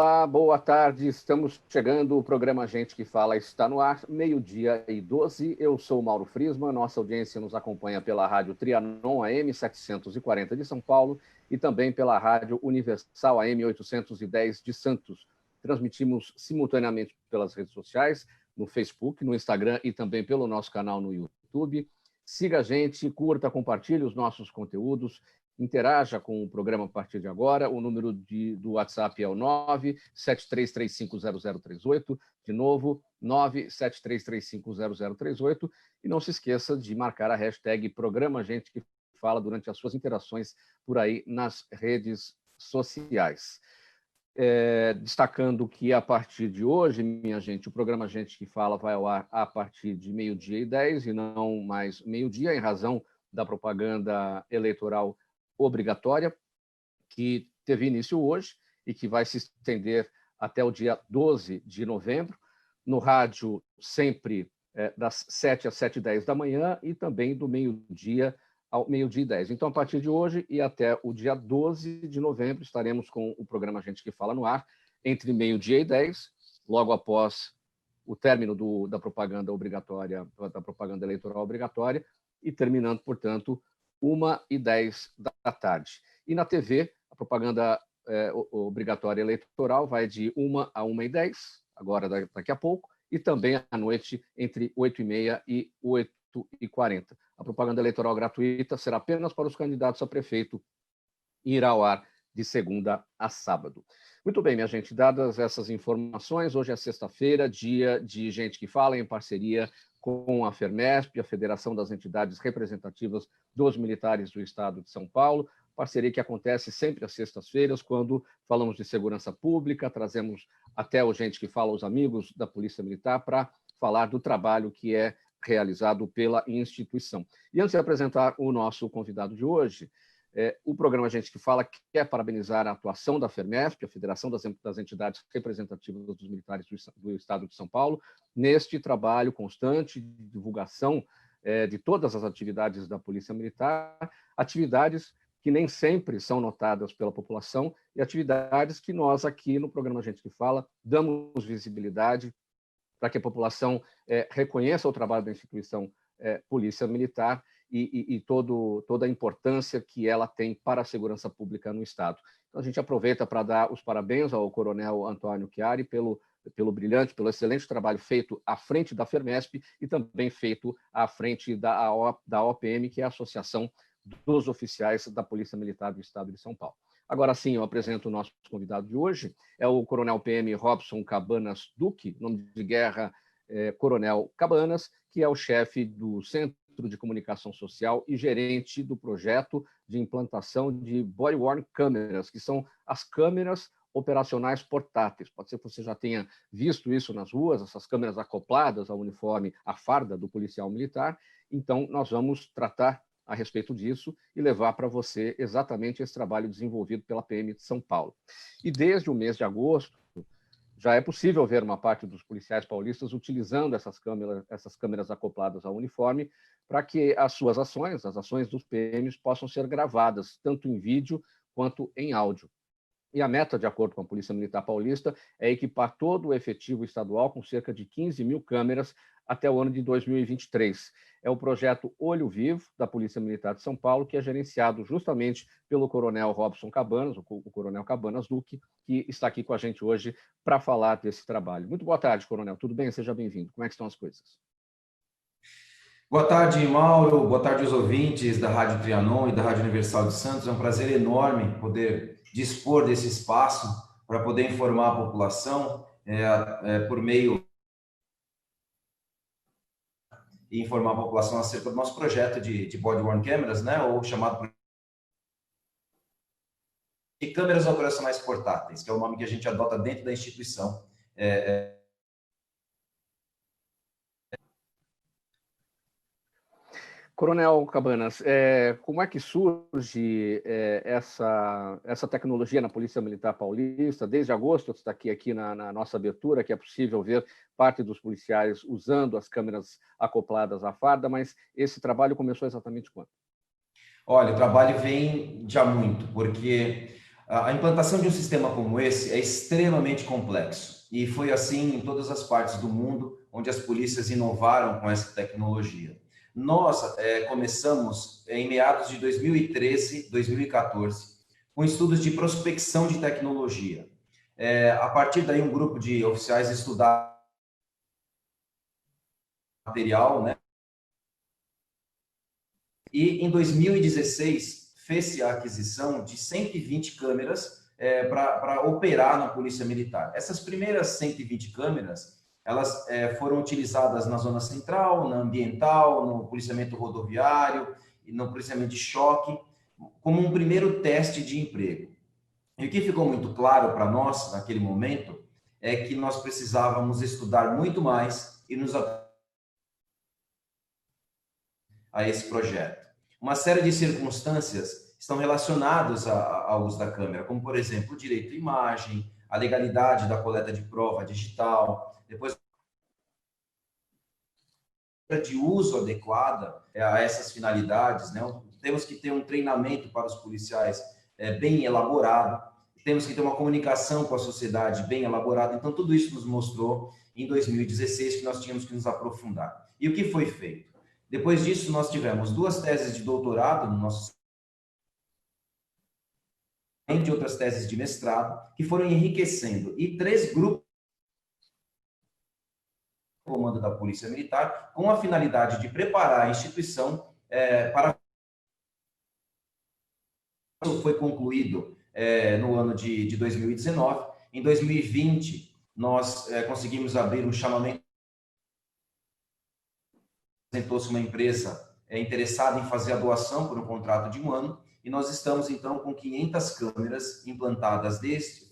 Olá, boa tarde. Estamos chegando. O programa Gente que Fala está no ar, 12h12. Eu sou o Mauro Friesman. Nossa audiência nos acompanha pela Rádio Trianon AM 740 de São Paulo e também pela Rádio Universal AM 810 de Santos. Transmitimos simultaneamente pelas redes sociais, no Facebook, no Instagram e também pelo nosso canal no YouTube. Siga a gente, curta, compartilhe os nossos conteúdos. Interaja com o programa a partir de agora. O número do WhatsApp é o 973350038. De novo, 973350038. E não se esqueça de marcar a hashtag Programa Gente que Fala durante as suas interações por aí nas redes sociais. Destacando que a partir de hoje, minha gente, o programa Gente que Fala vai ao ar a partir de 12h10 e não mais meio-dia, em razão da propaganda eleitoral obrigatória, que teve início hoje e que vai se estender até o dia 12 de novembro, no rádio sempre das 7 às 7h10 da manhã e também do meio-dia ao meio-dia e 10. Então, a partir de hoje e até o dia 12 de novembro, estaremos com o programa Gente que Fala no ar, entre meio-dia e 10, logo após o término da propaganda obrigatória, da propaganda eleitoral obrigatória, e terminando, portanto, 1h10 da tarde. E na TV, a propaganda obrigatória eleitoral vai de 1 a 1h10, agora daqui a pouco, e também à noite, entre 8h30 e 8h40. A propaganda eleitoral gratuita será apenas para os candidatos a prefeito e irá ao ar de segunda a sábado. Muito bem, minha gente, dadas essas informações, hoje é sexta-feira, dia de Gente que Fala, em parceria com a FERMESP, a Federação das Entidades Representativas dos Militares do Estado de São Paulo, parceria que acontece sempre às sextas-feiras, quando falamos de segurança pública, trazemos até o Gente que Fala, os amigos da Polícia Militar, para falar do trabalho que é realizado pela instituição. E antes de apresentar o nosso convidado de hoje, o programa Gente que Fala quer parabenizar a atuação da FERMESP, a Federação das Entidades Representativas dos Militares do Estado de São Paulo, neste trabalho constante de divulgação de todas as atividades da Polícia Militar, atividades que nem sempre são notadas pela população e atividades que nós aqui no programa Gente que Fala damos visibilidade para que a população reconheça o trabalho da instituição Polícia Militar e toda a importância que ela tem para a segurança pública no Estado. Então, a gente aproveita para dar os parabéns ao Coronel Antônio Chiari pelo brilhante, pelo excelente trabalho feito à frente da FERMESP e também feito à frente da OPM, que é a Associação dos Oficiais da Polícia Militar do Estado de São Paulo. Agora sim, eu apresento o nosso convidado de hoje, é o Coronel PM Robson Cabanas Duque, nome de guerra Coronel Cabanas, que é o chefe do Centro de Comunicação Social e gerente do projeto de implantação de body-worn câmeras, que são as câmeras operacionais portáteis. Pode ser que você já tenha visto isso nas ruas, essas câmeras acopladas ao uniforme, à farda do policial militar. Então, nós vamos tratar a respeito disso e levar para você exatamente esse trabalho desenvolvido pela PM de São Paulo. E desde o mês de agosto, já é possível ver uma parte dos policiais paulistas utilizando essas câmeras acopladas ao uniforme para que as suas ações, as ações dos PMs, possam ser gravadas, tanto em vídeo quanto em áudio. E a meta, de acordo com a Polícia Militar Paulista, é equipar todo o efetivo estadual com cerca de 15 mil câmeras até o ano de 2023. É o projeto Olho Vivo, da Polícia Militar de São Paulo, que é gerenciado justamente pelo Coronel Robson Cabanas, o Coronel Cabanas Duque, que está aqui com a gente hoje para falar desse trabalho. Muito boa tarde, Coronel. Tudo bem? Seja bem-vindo. Como é que estão as coisas? Boa tarde, Mauro. Boa tarde aos ouvintes da Rádio Trianon e da Rádio Universal de Santos. É um prazer enorme poder dispor desse espaço para poder informar a população por meio e informar a população acerca do nosso projeto de body-worn cameras, né, ou chamado de câmeras operacionais portáteis, que é o nome que a gente adota dentro da instituição. Coronel Cabanas, como é que surge essa tecnologia na Polícia Militar Paulista? Desde agosto, você está aqui na nossa abertura, que é possível ver parte dos policiais usando as câmeras acopladas à farda, mas esse trabalho começou exatamente quando? Olha, o trabalho vem já muito, porque A implantação de um sistema como esse é extremamente complexo e foi assim em todas as partes do mundo onde as polícias inovaram com essa tecnologia. Nós começamos em meados de 2013, 2014, com estudos de prospecção de tecnologia. A partir daí, um grupo de oficiais estudaram material, né? E em 2016 fez-se a aquisição de 120 câmeras para operar na Polícia Militar. Essas primeiras 120 câmeras, elas foram utilizadas na zona central, na ambiental, no policiamento rodoviário e no policiamento de choque, como um primeiro teste de emprego. E o que ficou muito claro para nós naquele momento é que nós precisávamos estudar muito mais e nos a esse projeto. Uma série de circunstâncias estão relacionadas ao uso da câmera, como, por exemplo, o direito à imagem, a legalidade da coleta de prova digital, depois de uso adequada a essas finalidades, né? Temos que ter um treinamento para os policiais bem elaborado, temos que ter uma comunicação com a sociedade bem elaborada. Então, tudo isso nos mostrou em 2016 que nós tínhamos que nos aprofundar. E o que foi feito? Depois disso, nós tivemos 2 teses de doutorado no nosso de outras teses de mestrado, que foram enriquecendo, e 3 grupos de comando da Polícia Militar, com a finalidade de preparar a instituição para... Foi concluído no ano de 2019. Em 2020, nós conseguimos abrir um chamamento, apresentou-se uma empresa interessada em fazer a doação por um contrato de 1 ano, e nós estamos, então, com 500 câmeras implantadas,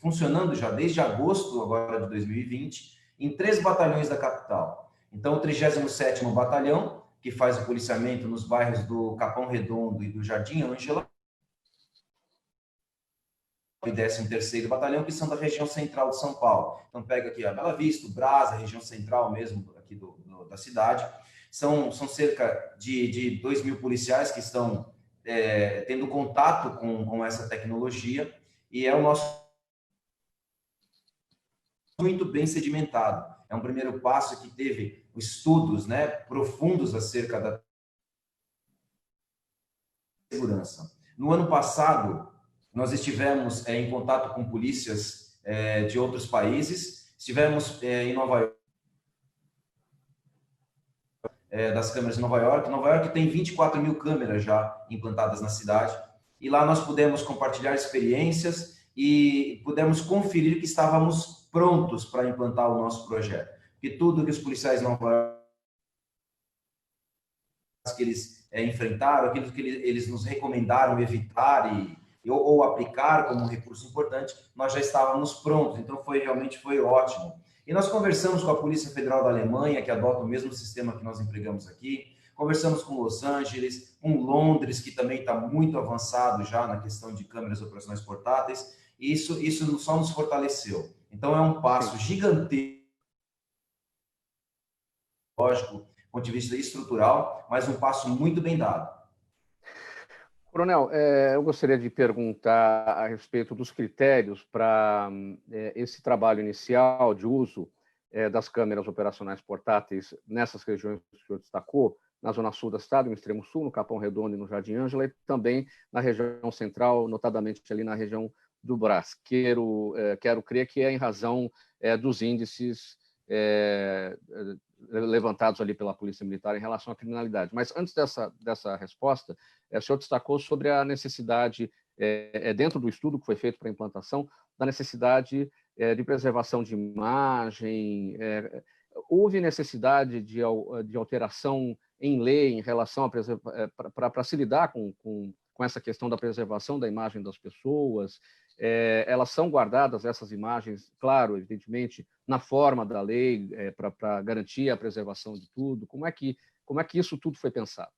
funcionando já desde agosto agora de 2020, em 3 batalhões da capital. Então, o 37º Batalhão, que faz o policiamento nos bairros do Capão Redondo e do Jardim Ângela, e 13º Batalhão, que são da região central de São Paulo. Então, pega aqui a Bela Vista, o Brás, a região central mesmo aqui da cidade. São cerca de 2.000 policiais que estão tendo contato com essa tecnologia, e é o nosso muito bem sedimentado. É um primeiro passo que teve estudos, né, profundos acerca da segurança. No ano passado, nós estivemos em contato com polícias de outros países, estivemos em Nova York, das câmeras de Nova York. Nova York tem 24.000 câmeras já implantadas na cidade, e lá nós pudemos compartilhar experiências e pudemos conferir que estávamos prontos para implantar o nosso projeto. E tudo que os policiais de Nova York que eles enfrentaram, aquilo que eles nos recomendaram evitar ou aplicar como um recurso importante, nós já estávamos prontos. Então, realmente foi ótimo. E nós conversamos com a Polícia Federal da Alemanha, que adota o mesmo sistema que nós empregamos aqui, conversamos com Los Angeles, com Londres, que também está muito avançado já na questão de câmeras operacionais portáteis, e isso só nos fortaleceu. Então, é um passo gigantesco, lógico, do ponto de vista estrutural, mas um passo muito bem dado. Coronel, eu gostaria de perguntar a respeito dos critérios para esse trabalho inicial de uso das câmeras operacionais portáteis nessas regiões que o senhor destacou, na zona sul da cidade, no extremo sul, no Capão Redondo e no Jardim Ângela, e também na região central, notadamente ali na região do Brás. Quero crer que é em razão dos índices levantados ali pela Polícia Militar em relação à criminalidade. Mas antes dessa resposta, o senhor destacou sobre a necessidade, dentro do estudo que foi feito para a implantação, da necessidade de preservação de imagem. Houve necessidade de alteração em lei em relação para se lidar com essa questão da preservação da imagem das pessoas? Elas são guardadas, essas imagens, claro, evidentemente, na forma da lei, para garantir a preservação de tudo? Como é que isso tudo foi pensado?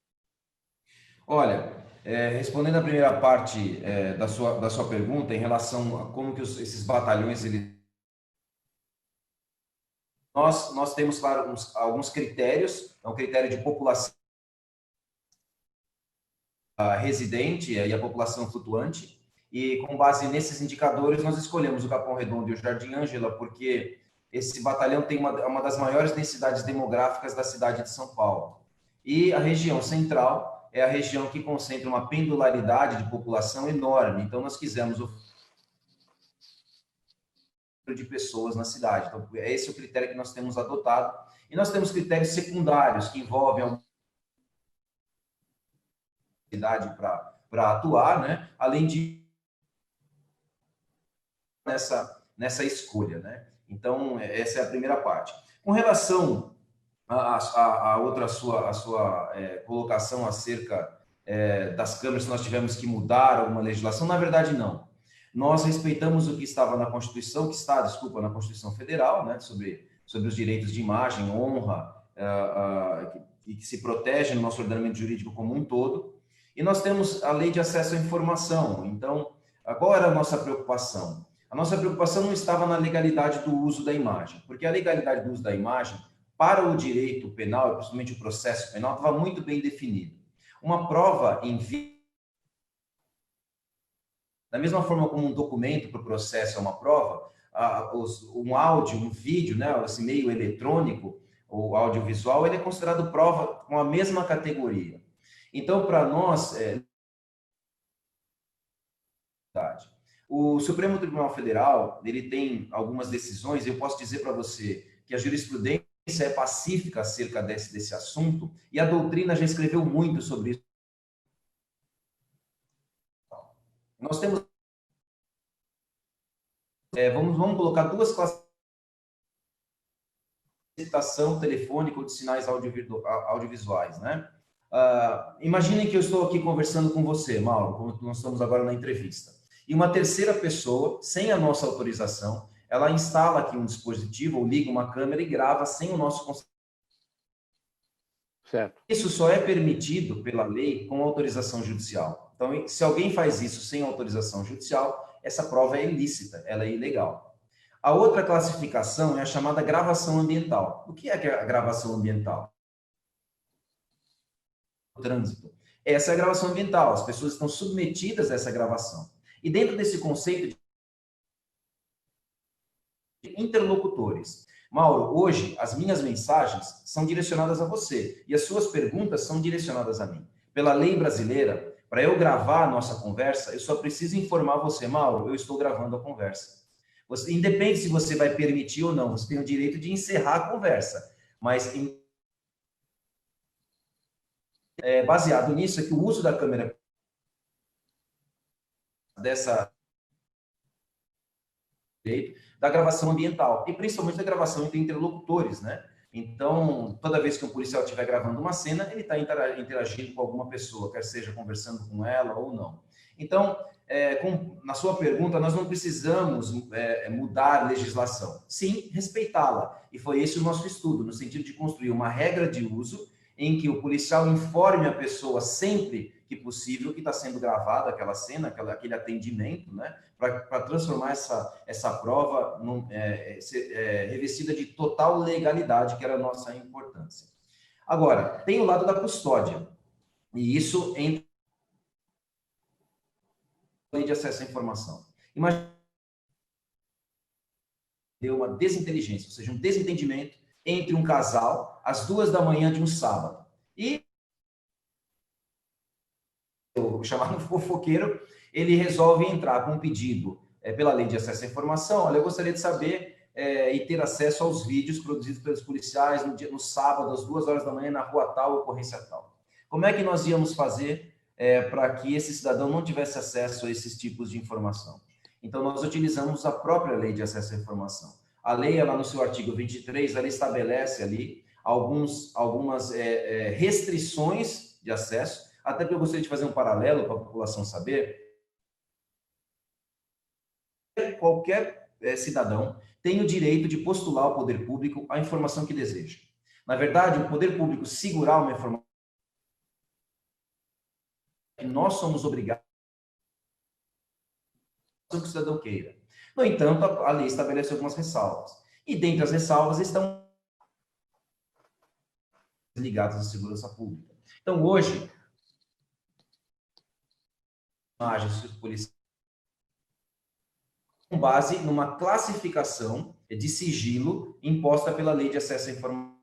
Olha, respondendo à primeira parte da sua pergunta, em relação a como que esses batalhões... Nós temos, claro, alguns critérios. É um critério de população residente e a população flutuante, e com base nesses indicadores nós escolhemos o Capão Redondo e o Jardim Ângela, porque esse batalhão tem uma das maiores densidades demográficas da cidade de São Paulo. E a região central é a região que concentra uma pendularidade de população enorme. Então, nós quisemos o número de pessoas na cidade. Então, esse é o critério que nós temos adotado. E nós temos critérios secundários que envolvem a cidade para atuar, né? Além de nessa escolha, né? Então, essa é a primeira parte. Com relação a outra sua colocação acerca das câmeras, se nós tivemos que mudar alguma legislação, na verdade, não. Nós respeitamos o que estava na Constituição, na Constituição Federal, né, sobre os direitos de imagem, honra, e que se protege no nosso ordenamento jurídico como um todo. E nós temos a Lei de Acesso à Informação. Então, qual era a nossa preocupação? A nossa preocupação não estava na legalidade do uso da imagem, porque a legalidade do uso da imagem para o direito penal, principalmente o processo penal, estava muito bem definido. Uma prova em vídeo, da mesma forma como um documento para o processo é uma prova, um áudio, um vídeo, né, esse meio eletrônico ou audiovisual, ele é considerado prova com a mesma categoria. Então, para nós, o Supremo Tribunal Federal, ele tem algumas decisões, eu posso dizer para você que a jurisprudência é pacífica acerca desse assunto, e a doutrina já escreveu muito sobre isso. Nós temos... vamos colocar duas classes de citação telefônica ou de sinais audiovisuais, né? Imaginem que eu estou aqui conversando com você, Mauro, como nós estamos agora na entrevista. E uma terceira pessoa, sem a nossa autorização, ela instala aqui um dispositivo ou liga uma câmera e grava sem o nosso consentimento. Certo. Isso só é permitido pela lei com autorização judicial. Então, se alguém faz isso sem autorização judicial, essa prova é ilícita, ela é ilegal. A outra classificação é a chamada gravação ambiental. O que é a gravação ambiental? O trânsito. Essa é a gravação ambiental, as pessoas estão submetidas a essa gravação. E dentro desse conceito de interlocutores, Mauro, hoje as minhas mensagens são direcionadas a você e as suas perguntas são direcionadas a mim. Pela lei brasileira, para eu gravar a nossa conversa, eu só preciso informar você, Mauro, eu estou gravando a conversa. Independe se você vai permitir ou não, você tem o direito de encerrar a conversa, mas baseado nisso é que o uso da câmera da gravação ambiental, e principalmente da gravação entre interlocutores, né? Então, toda vez que um policial estiver gravando uma cena, ele está interagindo com alguma pessoa, quer seja conversando com ela ou não. Então, na sua pergunta, nós não precisamos mudar legislação. Sim, respeitá-la. E foi esse o nosso estudo, no sentido de construir uma regra de uso em que o policial informe a pessoa sempre que possível que está sendo gravada aquela cena, aquele atendimento, né, para transformar essa prova revestida de total legalidade, que era a nossa importância. Agora, tem o lado da custódia, e isso entra na lei de acesso à informação. Imagina uma desinteligência, ou seja, um desentendimento entre um casal às 2 da manhã de um sábado. E o chamado fofoqueiro, ele resolve entrar com um pedido pela lei de acesso à informação. Olha, eu gostaria de saber e ter acesso aos vídeos produzidos pelos policiais no sábado, às 2 horas da manhã, na rua tal, ocorrência tal. Como é que nós íamos fazer para que esse cidadão não tivesse acesso a esses tipos de informação? Então, nós utilizamos a própria lei de acesso à informação. A lei, ela no seu artigo 23, ela estabelece ali algumas restrições de acesso, até que eu gostaria de fazer um paralelo para a população saber. Qualquer cidadão tem o direito de postular ao poder público a informação que deseja. Na verdade, o poder público segurar uma informação que nós somos obrigados que o cidadão queira. No entanto, a lei estabelece algumas ressalvas. E dentre as ressalvas estão ligadas à segurança pública. Então, hoje, imagens policiais com base numa classificação de sigilo imposta pela Lei de Acesso à Informação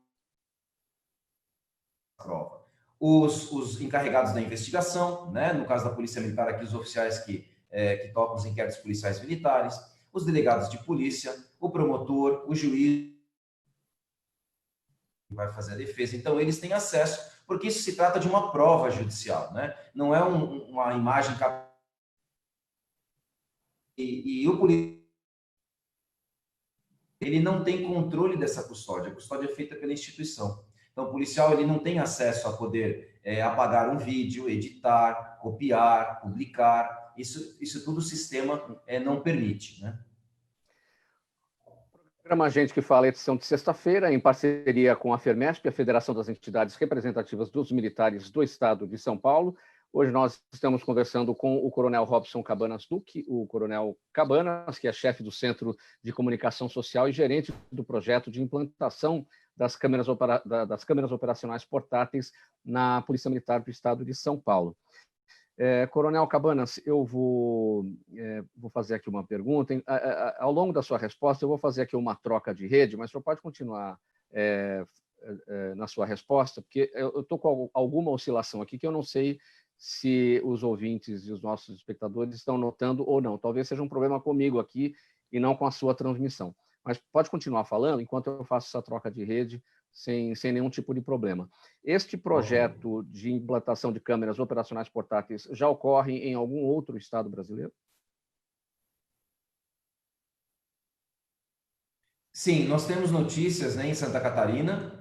à Prova. Os encarregados da investigação, né, no caso da Polícia Militar, aqui os oficiais que tocam os inquéritos policiais militares, os delegados de polícia, o promotor, o juiz que vai fazer a defesa. Então, eles têm acesso, porque isso se trata de uma prova judicial, né? Não é uma imagem... E o policial, ele não tem controle dessa custódia. A custódia é feita pela instituição. Então, o policial ele não tem acesso a poder apagar um vídeo, editar, copiar, publicar. Isso tudo o sistema não permite, né? O programa Gente que Fala, edição de sexta-feira, em parceria com a FERMESP, a Federação das Entidades Representativas dos Militares do Estado de São Paulo. Hoje nós estamos conversando com o Coronel Robson Cabanas Duque, o Coronel Cabanas, que é chefe do Centro de Comunicação Social e gerente do projeto de implantação das câmeras operacionais portáteis na Polícia Militar do Estado de São Paulo. Coronel Cabanas, eu vou fazer aqui uma pergunta. Ao longo da sua resposta, eu vou fazer aqui uma troca de rede, mas o senhor pode continuar na sua resposta, porque eu estou com alguma oscilação aqui que eu não sei se os ouvintes e os nossos espectadores estão notando ou não. Talvez seja um problema comigo aqui e não com a sua transmissão. Mas pode continuar falando enquanto eu faço essa troca de rede sem nenhum tipo de problema. Este projeto de implantação de câmeras operacionais portáteis já ocorre em algum outro estado brasileiro? Sim, nós temos notícias, né, em Santa Catarina.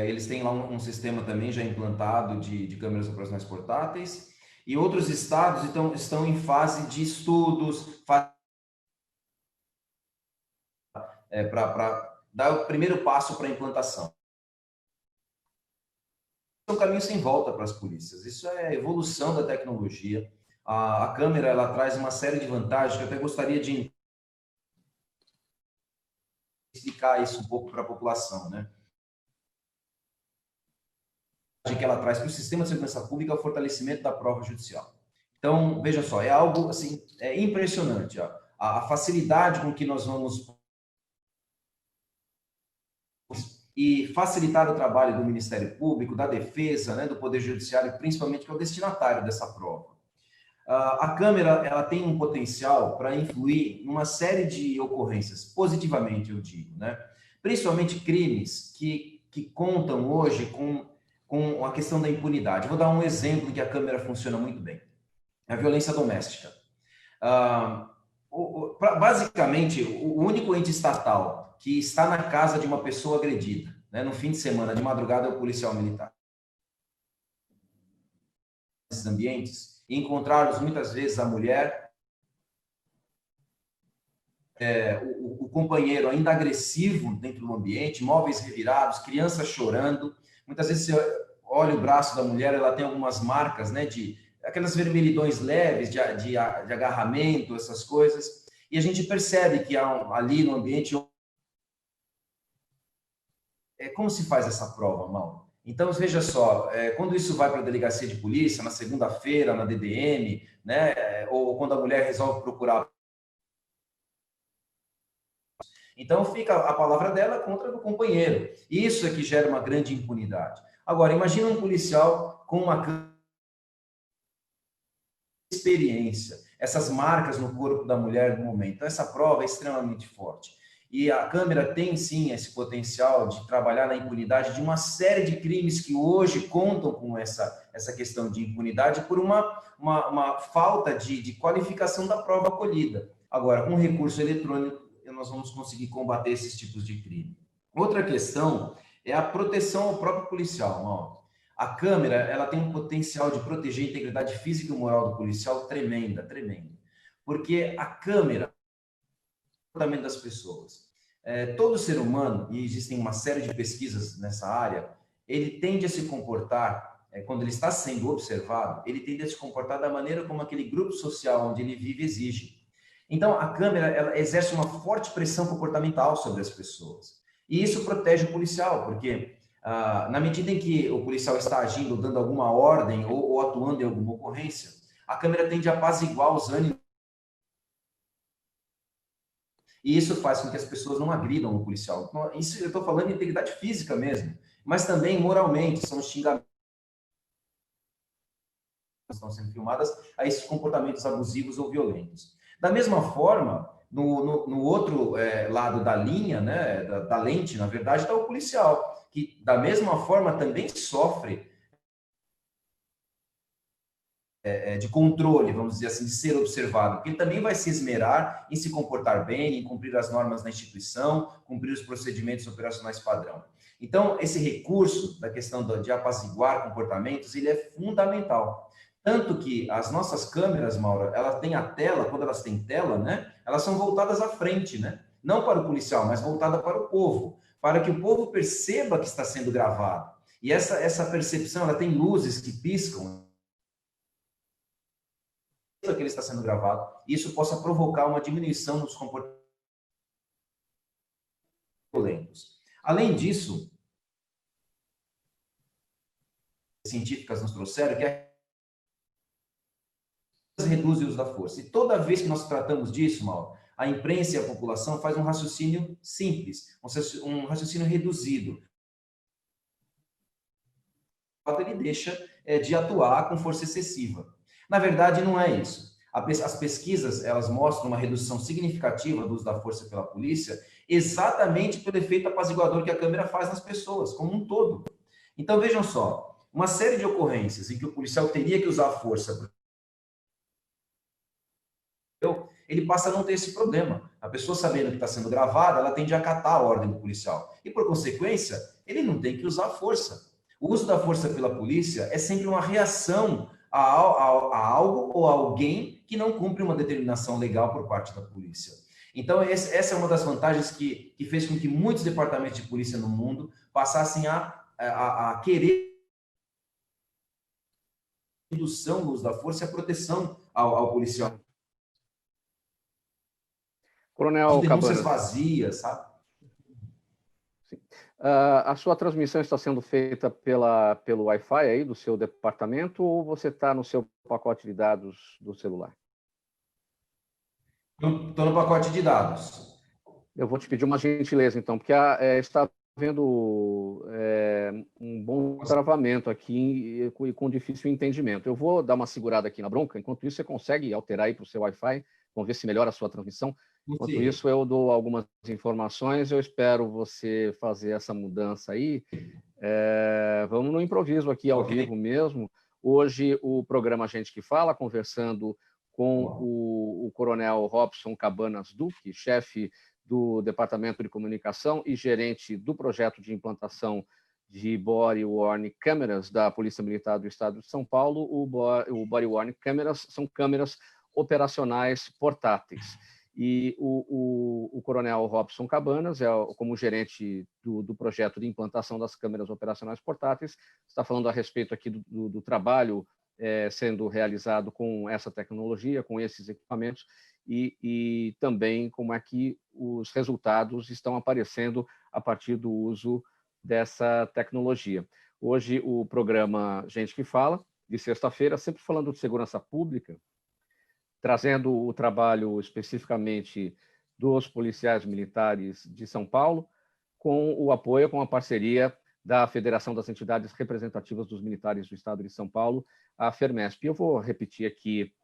Eles têm lá um sistema também já implantado de câmeras operacionais portáteis. E outros estados estão em fase de estudos, para dar o primeiro passo para a implantação. É um caminho sem volta para as polícias. Isso é a evolução da tecnologia. A câmera ela traz uma série de vantagens que eu até gostaria de explicar isso um pouco para a população, né? Que ela traz para o sistema de segurança pública é o fortalecimento da prova judicial. Então, veja só, é algo assim, impressionante. Ó. A facilidade com que nós vamos e facilitar o trabalho do Ministério Público, da Defesa, né, do Poder Judiciário, principalmente que é o destinatário dessa prova. A câmera ela tem um potencial para influir numa série de ocorrências, positivamente eu digo, né? Principalmente crimes que contam hoje com a questão da impunidade. Vou dar um exemplo em que a câmera funciona muito bem. A violência doméstica. Basicamente, o único ente estatal que está na casa de uma pessoa agredida, né, no fim de semana, de madrugada, é o policial militar. Nesses ambientes, e encontrarmos muitas vezes a mulher, o companheiro ainda agressivo dentro do ambiente, móveis revirados, crianças chorando. Muitas vezes você olha o braço da mulher, ela tem algumas marcas, né, de aquelas vermelhidões leves de agarramento, essas coisas. E a gente percebe que há ali no ambiente... Como se faz essa prova, Mauro? Então, veja só, quando isso vai para a delegacia de polícia, na segunda-feira, na DDM, né, ou quando a mulher resolve procurar... Então, fica a palavra dela contra a do companheiro. Isso é que gera uma grande impunidade. Agora, imagina um policial com uma experiência, essas marcas no corpo da mulher no momento. Então, essa prova é extremamente forte. E a câmera tem, sim, esse potencial de trabalhar na impunidade de uma série de crimes que hoje contam com essa questão de impunidade por uma falta de qualificação da prova colhida. Agora, com recurso eletrônico, nós vamos conseguir combater esses tipos de crime. Outra questão é a proteção ao próprio policial, Mauro. A câmera ela tem um potencial de proteger a integridade física e moral do policial tremenda. Porque a câmera comportamento das pessoas. Todo ser humano, e existem uma série de pesquisas nessa área, ele tende a se comportar, quando ele está sendo observado, ele tende a se comportar da maneira como aquele grupo social onde ele vive exige. Então, a câmera ela exerce uma forte pressão comportamental sobre as pessoas. E isso protege o policial, porque na medida em que o policial está agindo, dando alguma ordem ou atuando em alguma ocorrência, a câmera tende a apaziguar os ânimos E isso faz com que as pessoas não agridam o policial. Isso eu estou falando de integridade física mesmo, mas também moralmente, são xingamentos que estão sendo filmadas a esses comportamentos abusivos ou violentos. Da mesma forma, no outro lado da linha, né, da lente, na verdade, está o policial, que da mesma forma também sofre de controle, vamos dizer assim, de ser observado, porque ele também vai se esmerar em se comportar bem, em cumprir as normas da instituição, cumprir os procedimentos operacionais padrão. Então, esse recurso da questão de apaziguar comportamentos, ele é fundamental. Tanto que as nossas câmeras, Mauro, elas têm a tela, quando elas têm tela, né, elas são voltadas à frente, né? Não para o policial, mas voltada para o povo, para que o povo perceba que está sendo gravado. E essa percepção, ela tem luzes que piscam, que ele está sendo gravado, e isso possa provocar uma diminuição nos comportamentos violentos. Além disso, científicas nos trouxeram que reduz o uso da força. E toda vez que nós tratamos disso, Mauro, a imprensa e a população faz um raciocínio simples, um raciocínio reduzido. Ele deixa de atuar com força excessiva. Na verdade, não é isso. As pesquisas, elas mostram uma redução significativa do uso da força pela polícia, exatamente pelo efeito apaziguador que a câmera faz nas pessoas, como um todo. Então, vejam só, uma série de ocorrências em que o policial teria que usar a força, ele passa a não ter esse problema. A pessoa sabendo que está sendo gravada, ela tende a acatar a ordem do policial. E, por consequência, ele não tem que usar a força. O uso da força pela polícia é sempre uma reação a algo ou a alguém que não cumpre uma determinação legal por parte da polícia. Então, essa é uma das vantagens que fez com que muitos departamentos de polícia no mundo passassem a querer a redução do uso da força e a proteção ao policial. Coronel denúncias Cabanas. Vazias, sabe? Sim. A sua transmissão está sendo feita pelo Wi-Fi aí do seu departamento ou você está no seu pacote de dados do celular? Estou no pacote de dados. Eu vou te pedir uma gentileza, então, porque está havendo um bom travamento aqui e com difícil entendimento. Eu vou dar uma segurada aqui na bronca, enquanto isso você consegue alterar aí para o seu Wi-Fi, vamos ver se melhora a sua transmissão. Enquanto isso, eu dou algumas informações, eu espero você fazer essa mudança aí. Vamos no improviso aqui, ao vivo mesmo. Hoje, o programa Gente que Fala, conversando com o Coronel Robson Cabanas Duque, chefe do Departamento de Comunicação e gerente do projeto de implantação de Body-Worn Cameras da Polícia Militar do Estado de São Paulo. O Body-Worn Cameras são câmeras operacionais portáteis. E o Coronel Robson Cabanas, como gerente do projeto de implantação das câmeras operacionais portáteis, está falando a respeito aqui do trabalho sendo realizado com essa tecnologia, com esses equipamentos, e também como é que os resultados estão aparecendo a partir do uso dessa tecnologia. Hoje, o programa Gente que Fala, de sexta-feira, sempre falando de segurança pública, trazendo o trabalho especificamente dos policiais militares de São Paulo, com o apoio, com a parceria da Federação das Entidades Representativas dos Militares do Estado de São Paulo, a FERMESP. Eu vou repetir aqui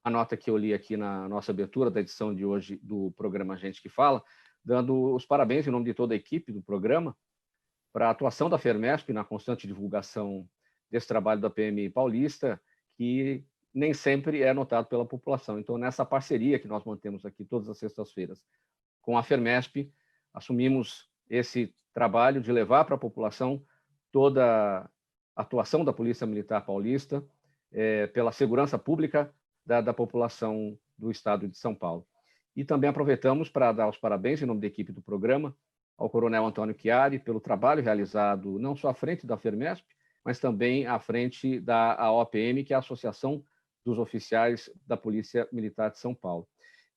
a nota que eu li aqui na nossa abertura da edição de hoje do programa Gente que Fala, dando os parabéns em nome de toda a equipe do programa para a atuação da FERMESP na constante divulgação desse trabalho da PM Paulista, que nem sempre é notado pela população. Então, nessa parceria que nós mantemos aqui todas as sextas-feiras com a FERMESP, assumimos esse trabalho de levar para a população toda a atuação da Polícia Militar Paulista pela segurança pública da população do Estado de São Paulo. E também aproveitamos para dar os parabéns, em nome da equipe do programa, ao Coronel Antônio Chiari, pelo trabalho realizado não só à frente da FERMESP, mas também à frente da AOPM, que é a Associação dos Oficiais da Polícia Militar de São Paulo.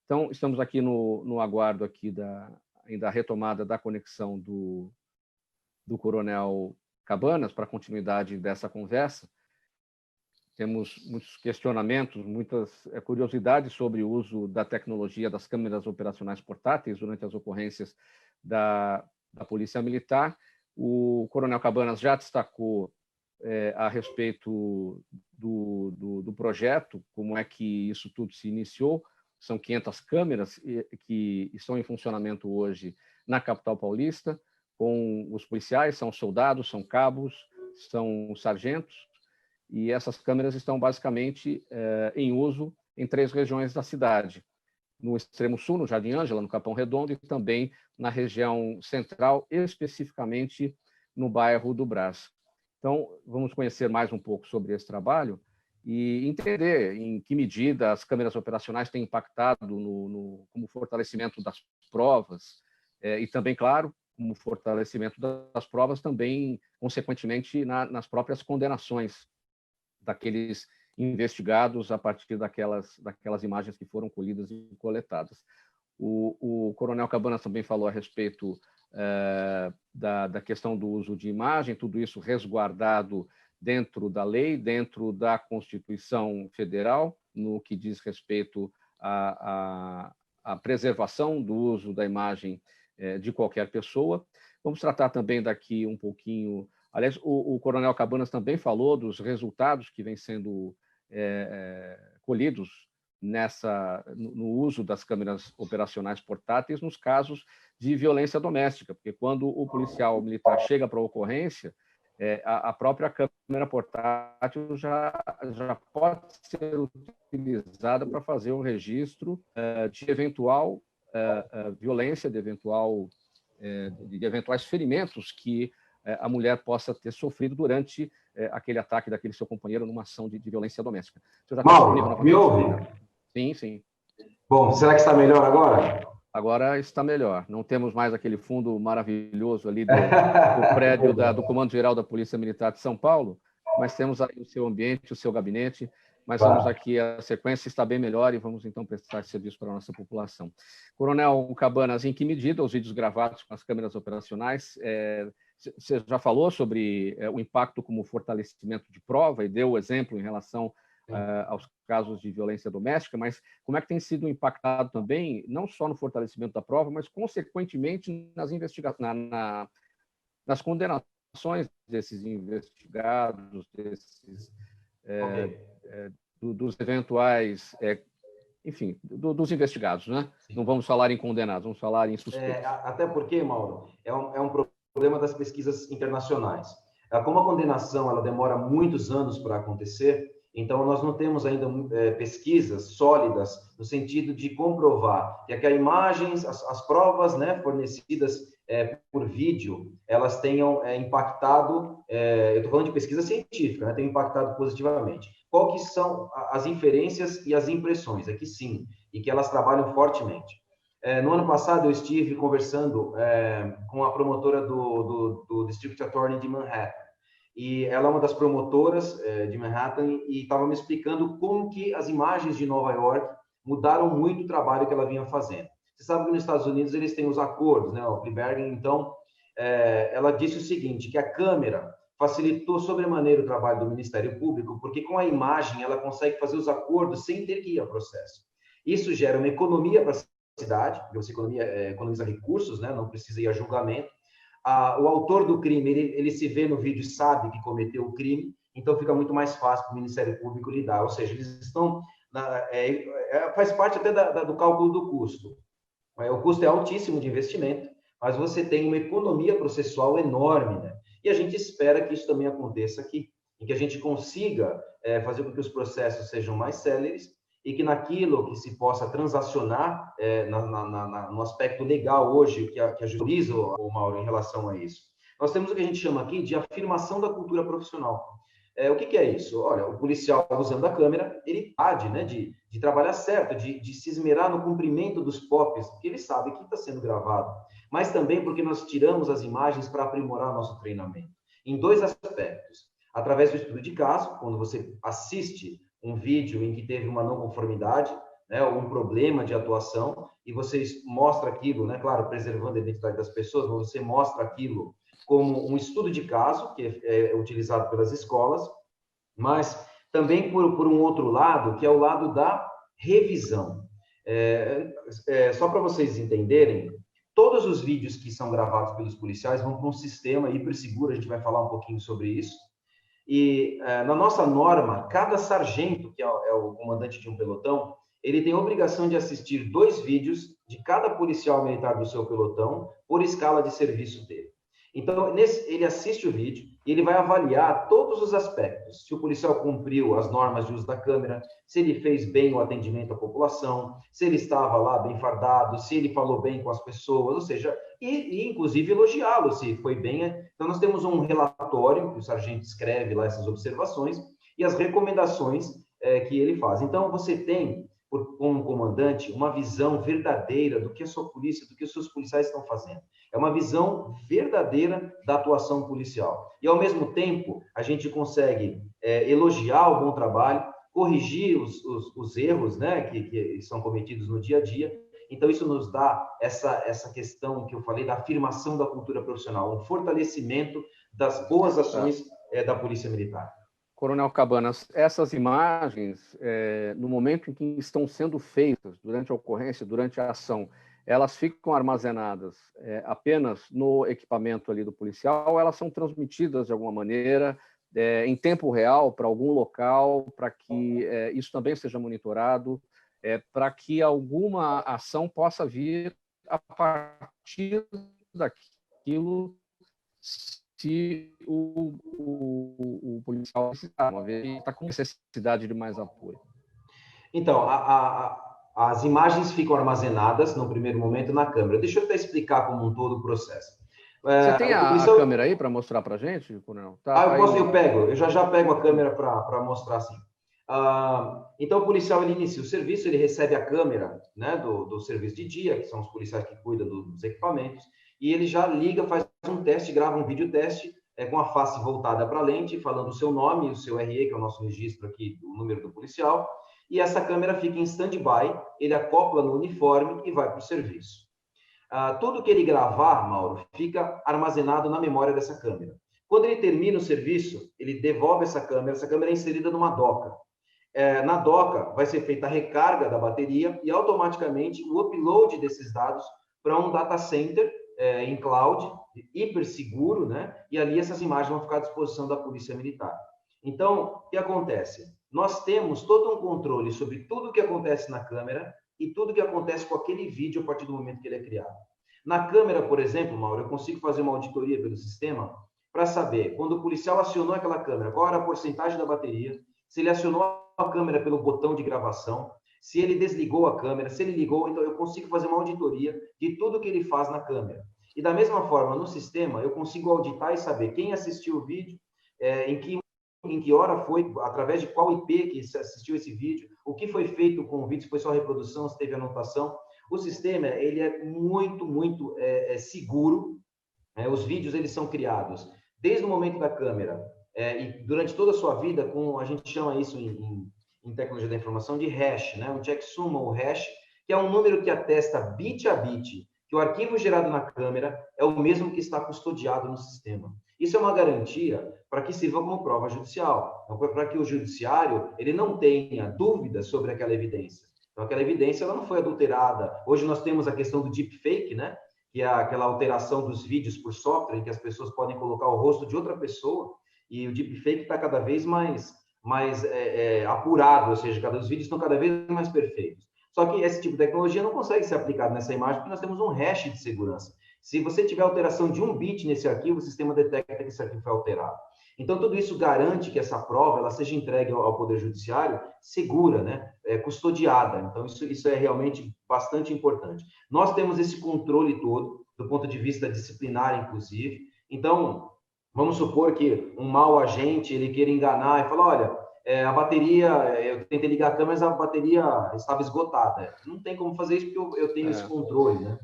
Então, estamos aqui no aguardo aqui da retomada da conexão do Coronel Cabanas para a continuidade dessa conversa. temos muitos questionamentos, muitas curiosidades sobre o uso da tecnologia das câmeras operacionais portáteis durante as ocorrências da Polícia Militar. O Coronel Cabanas já destacou a respeito do projeto, como é que isso tudo se iniciou. São 500 câmeras que estão em funcionamento hoje na capital paulista, com os policiais, são soldados, são cabos, são sargentos, e essas câmeras estão basicamente em uso em 3 regiões da cidade. No extremo sul, no Jardim Ângela, no Capão Redondo, e também na região central, especificamente no bairro do Brás. Então, vamos conhecer mais um pouco sobre esse trabalho e entender em que medida as câmeras operacionais têm impactado como fortalecimento das provas e também, claro, como fortalecimento das provas também, consequentemente, nas próprias condenações daqueles investigados a partir daquelas imagens que foram colhidas e coletadas. O Coronel Cabanas também falou a respeito da questão do uso de imagem, tudo isso resguardado dentro da lei, dentro da Constituição Federal, no que diz respeito à preservação do uso da imagem de qualquer pessoa. Vamos tratar também daqui um pouquinho. Aliás, o Coronel Cabanas também falou dos resultados que vêm sendo colhidos no uso das câmeras operacionais portáteis nos casos de violência doméstica, porque quando o policial militar chega para a ocorrência, a própria câmera portátil já pode ser utilizada para fazer um registro de eventual violência, de eventuais ferimentos que a mulher possa ter sofrido durante aquele ataque daquele seu companheiro numa ação de violência doméstica. Mauro, me ouve? Sim, sim. Bom, será que está melhor agora? Agora está melhor. Não temos mais aquele fundo maravilhoso ali do prédio do Comando-Geral da Polícia Militar de São Paulo, mas temos aí o seu ambiente, o seu gabinete, mas vamos aqui, a sequência está bem melhor e vamos então prestar serviço para a nossa população. Coronel Cabanas, em que medida os vídeos gravados com as câmeras operacionais, você já falou sobre o impacto como fortalecimento de prova e deu o exemplo em relação aos casos de violência doméstica, mas como é que tem sido impactado também, não só no fortalecimento da prova, mas, consequentemente, nas investigações, nas condenações desses investigados, dos eventuais, enfim, dos investigados, né? Não vamos falar em condenados, vamos falar em suspeitos. Até porque, Mauro, é um problema das pesquisas internacionais. Como a condenação ela demora muitos anos para acontecer, então nós não temos ainda pesquisas sólidas no sentido de comprovar que as imagens, as provas, né, fornecidas por vídeo, elas tenham impactado, eu estou falando de pesquisa científica, né, tenham impactado positivamente. Qual que são as inferências e as impressões? É que sim, e que elas trabalham fortemente. No ano passado, eu estive conversando com a promotora do District Attorney de Manhattan, e ela é uma das promotoras de Manhattan e estava me explicando como que as imagens de Nova York mudaram muito o trabalho que ela vinha fazendo. Você sabe que nos Estados Unidos eles têm os acordos, né? O Kleberg, então, ela disse o seguinte, que a câmera facilitou sobremaneira o trabalho do Ministério Público, porque com a imagem ela consegue fazer os acordos sem ter que ir ao processo. Isso gera uma economia para a cidade, porque você economiza recursos, né? Não precisa ir a julgamento. O autor do crime, ele se vê no vídeo e sabe que cometeu o crime, então fica muito mais fácil para o Ministério Público lidar. Ou seja, eles estão... faz parte até do cálculo do custo. O custo é altíssimo de investimento, mas você tem uma economia processual enorme, né? E a gente espera que isso também aconteça aqui, e que a gente consiga fazer com que os processos sejam mais céleres e que naquilo que se possa transacionar no aspecto legal hoje, que agiliza o Mauro em relação a isso. Nós temos o que a gente chama aqui de afirmação da cultura profissional. O que é isso? Olha, o policial usando a câmera, ele pode, né, de trabalhar certo, de se esmerar no cumprimento dos POPs, porque ele sabe que está sendo gravado, mas também porque nós tiramos as imagens para aprimorar nosso treinamento. Em 2 aspectos. Através do estudo de caso, quando você assiste um vídeo em que teve uma não conformidade, né, ou um problema de atuação, e você mostra aquilo, né, claro, preservando a identidade das pessoas, mas você mostra aquilo como um estudo de caso, que é utilizado pelas escolas, mas Também por um outro lado, que é o lado da revisão. Só para vocês entenderem, todos os vídeos que são gravados pelos policiais vão para um sistema hiperseguro, a gente vai falar um pouquinho sobre isso. E na nossa norma, cada sargento, que é o comandante de um pelotão, ele tem a obrigação de assistir 2 vídeos de cada policial militar do seu pelotão por escala de serviço dele. Então, ele assiste o vídeo e ele vai avaliar todos os aspectos. Se o policial cumpriu as normas de uso da câmera, se ele fez bem o atendimento à população, se ele estava lá bem fardado, se ele falou bem com as pessoas, ou seja, e inclusive elogiá-lo se foi bem. Então, nós temos um relatório que o sargento escreve lá essas observações e as recomendações que ele faz. Então, você tem, como comandante, uma visão verdadeira do que a sua polícia, do que os seus policiais estão fazendo. É uma visão verdadeira da atuação policial. E, ao mesmo tempo, a gente consegue elogiar o bom trabalho, corrigir os erros, né, que são cometidos no dia a dia. Então, isso nos dá essa questão que eu falei da afirmação da cultura profissional, um fortalecimento das boas ações da Polícia Militar. Coronel Cabanas, essas imagens, no momento em que estão sendo feitas, durante a ocorrência, durante a ação, elas ficam armazenadas apenas no equipamento ali do policial, ou elas são transmitidas de alguma maneira em tempo real para algum local, para que isso também seja monitorado, para que alguma ação possa vir a partir daquilo se o policial precisar, uma vez está com necessidade de mais apoio. Então, as imagens ficam armazenadas no primeiro momento na câmera. Deixa eu até explicar como um todo o processo. Você tem a câmera aí para mostrar para a gente, Coronel? Tá, eu já pego a câmera para mostrar assim. Então, o policial ele inicia o serviço, ele recebe a câmera, né, do serviço de dia, que são os policiais que cuidam dos equipamentos, e ele já liga, faz um teste, grava um vídeo teste com a face voltada para a lente, falando o seu nome, o seu RE, que é o nosso registro aqui, o número do policial, e essa câmera fica em stand-by, ele acopla no uniforme e vai para o serviço. Tudo que ele gravar, Mauro, fica armazenado na memória dessa câmera. Quando ele termina o serviço, ele devolve essa câmera é inserida numa doca. Na doca vai ser feita a recarga da bateria e automaticamente o upload desses dados para um data center em cloud, hiper seguro, né? E ali essas imagens vão ficar à disposição da Polícia Militar. Então, o que acontece? Nós temos todo um controle sobre tudo o que acontece na câmera e tudo o que acontece com aquele vídeo a partir do momento que ele é criado. Na câmera, por exemplo, Mauro, eu consigo fazer uma auditoria pelo sistema para saber, quando o policial acionou aquela câmera, qual era a porcentagem da bateria, se ele acionou a câmera pelo botão de gravação, se ele desligou a câmera, se ele ligou, então eu consigo fazer uma auditoria de tudo que ele faz na câmera. E da mesma forma, no sistema, eu consigo auditar e saber quem assistiu o vídeo, em que hora foi, através de qual IP que assistiu esse vídeo, o que foi feito com o vídeo, se foi só reprodução, se teve anotação. O sistema, ele é muito seguro. Os vídeos, eles são criados desde o momento da câmera e durante toda a sua vida, a gente chama isso em tecnologia da informação de hash, né? Um checksum ou hash, que é um número que atesta bit a bit que o arquivo gerado na câmera é o mesmo que está custodiado no sistema. Isso é uma garantia para que sirva como prova judicial, para que o judiciário ele não tenha dúvidas sobre aquela evidência. Então, aquela evidência ela não foi adulterada. Hoje nós temos a questão do deepfake, né? Que é aquela alteração dos vídeos por software, em que as pessoas podem colocar o rosto de outra pessoa, e o deepfake está cada vez mais apurado, ou seja, os vídeos estão cada vez mais perfeitos. Só que esse tipo de tecnologia não consegue ser aplicado nessa imagem, porque nós temos um hash de segurança. Se você tiver alteração de 1 bit nesse arquivo, o sistema detecta que esse arquivo foi alterado. Então, tudo isso garante que essa prova ela seja entregue ao Poder Judiciário segura, né? Custodiada. Então, isso é realmente bastante importante. Nós temos esse controle todo, do ponto de vista disciplinar, inclusive. Então, vamos supor que um mau agente ele queira enganar e falar, olha, a bateria, eu tentei ligar a câmera, mas a bateria estava esgotada. Não tem como fazer isso porque eu tenho esse controle, né?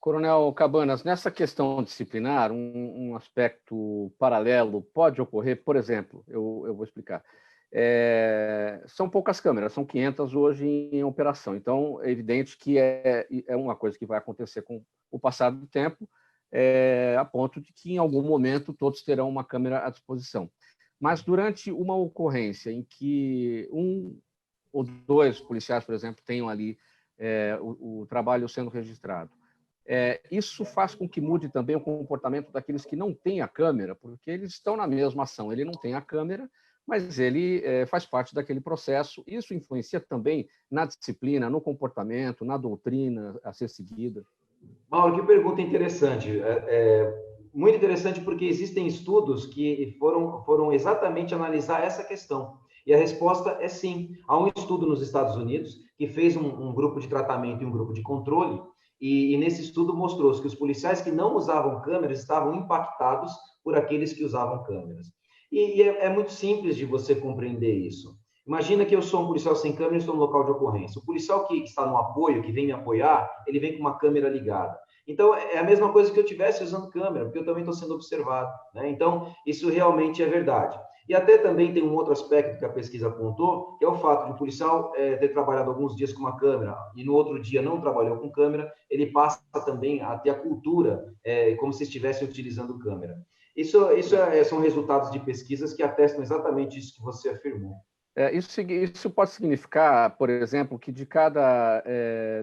Coronel Cabanas, nessa questão disciplinar, um aspecto paralelo pode ocorrer, por exemplo, eu vou explicar. São poucas câmeras, são 500 hoje em operação, então é evidente que é uma coisa que vai acontecer com o passar do tempo, a ponto de que em algum momento todos terão uma câmera à disposição. Mas durante uma ocorrência em que um ou dois policiais, por exemplo, tenham ali o trabalho sendo registrado, isso faz com que mude também o comportamento daqueles que não têm a câmera, porque eles estão na mesma ação, ele não tem a câmera, mas ele faz parte daquele processo. Isso influencia também na disciplina, no comportamento, na doutrina a ser seguida. Mauro, que pergunta interessante. Muito interessante, porque existem estudos que foram exatamente analisar essa questão. E a resposta é sim. Há um estudo nos Estados Unidos que fez um grupo de tratamento e um grupo de controle, e nesse estudo mostrou-se que os policiais que não usavam câmeras estavam impactados por aqueles que usavam câmeras. E é muito simples de você compreender isso. Imagina que eu sou um policial sem câmera e estou no local de ocorrência. O policial que está no apoio, que vem me apoiar, ele vem com uma câmera ligada. Então, é a mesma coisa que eu estivesse usando câmera, porque eu também estou sendo observado, né? Então, isso realmente é verdade. E até também tem um outro aspecto que a pesquisa apontou, que é o fato de o policial ter trabalhado alguns dias com uma câmera e no outro dia não trabalhou com câmera, ele passa também a ter a cultura como se estivesse utilizando câmera. Isso são resultados de pesquisas que atestam exatamente isso que você afirmou. Isso pode significar, por exemplo, que de cada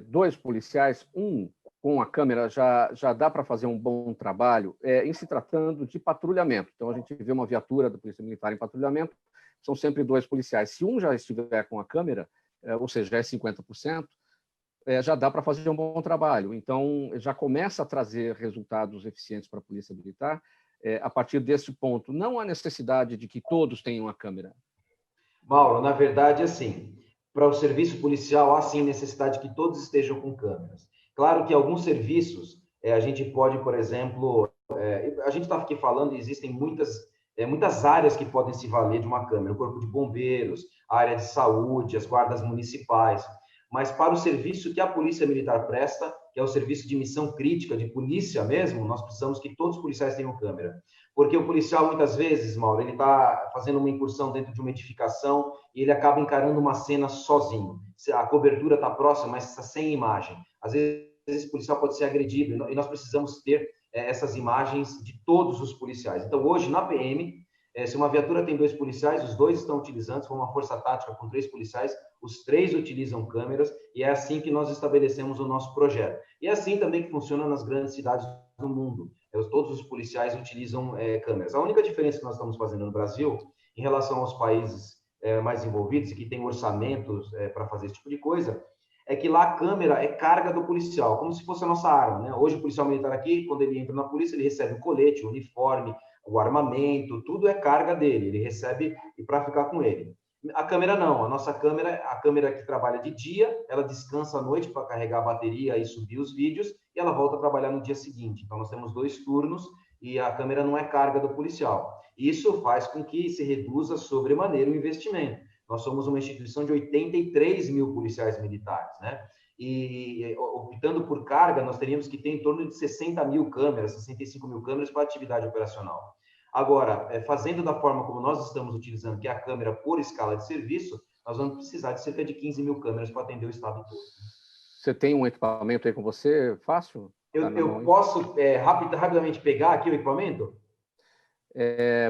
2 policiais, um com a câmera já dá para fazer um bom trabalho em se tratando de patrulhamento. Então, a gente vê uma viatura da Polícia Militar em patrulhamento, são sempre 2 policiais. Se um já estiver com a câmera, ou seja, já é 50%, já dá para fazer um bom trabalho. Então, já começa a trazer resultados eficientes para a Polícia Militar a partir desse ponto. Não há necessidade de que todos tenham a câmera. Mauro, na verdade, assim, para o serviço policial, há sim necessidade que todos estejam com câmeras. Claro que alguns serviços, a gente pode, por exemplo, a gente está aqui falando, existem muitas áreas que podem se valer de uma câmera, o Corpo de Bombeiros, a área de saúde, as guardas municipais, mas para o serviço que a Polícia Militar presta, que é o serviço de missão crítica, de polícia mesmo, nós precisamos que todos os policiais tenham câmera. Porque o policial, muitas vezes, Mauro, ele está fazendo uma incursão dentro de uma edificação e ele acaba encarando uma cena sozinho. A cobertura está próxima, mas está sem imagem. Às vezes, esse policial pode ser agredido e nós precisamos ter essas imagens de todos os policiais. Então, hoje, na PM, se uma viatura tem 2 policiais, os 2 estão utilizando, se for uma força tática com 3 policiais, os 3 utilizam câmeras, e é assim que nós estabelecemos o nosso projeto. E é assim também que funciona nas grandes cidades do mundo. Todos os policiais utilizam câmeras. A única diferença que nós estamos fazendo no Brasil, em relação aos países mais envolvidos e que têm orçamentos para fazer esse tipo de coisa, é que lá a câmera é carga do policial, como se fosse a nossa arma, né? Hoje o policial militar aqui, quando ele entra na polícia, ele recebe o colete, o uniforme, o armamento, tudo é carga dele, ele recebe e para ficar com ele. A câmera não, a nossa câmera, a câmera que trabalha de dia, ela descansa à noite para carregar a bateria e subir os vídeos, e ela volta a trabalhar no dia seguinte. Então, nós temos 2 turnos e a câmera não é carga do policial. Isso faz com que se reduza sobremaneira o investimento. Nós somos uma instituição de 83 mil policiais militares, né? E optando por carga, nós teríamos que ter em torno de 60 mil câmeras, 65 mil câmeras para atividade operacional. Agora, fazendo da forma como nós estamos utilizando, que é a câmera por escala de serviço, nós vamos precisar de cerca de 15 mil câmeras para atender o estado todo. Você tem um equipamento aí com você fácil? Eu posso rapidamente pegar aqui o equipamento?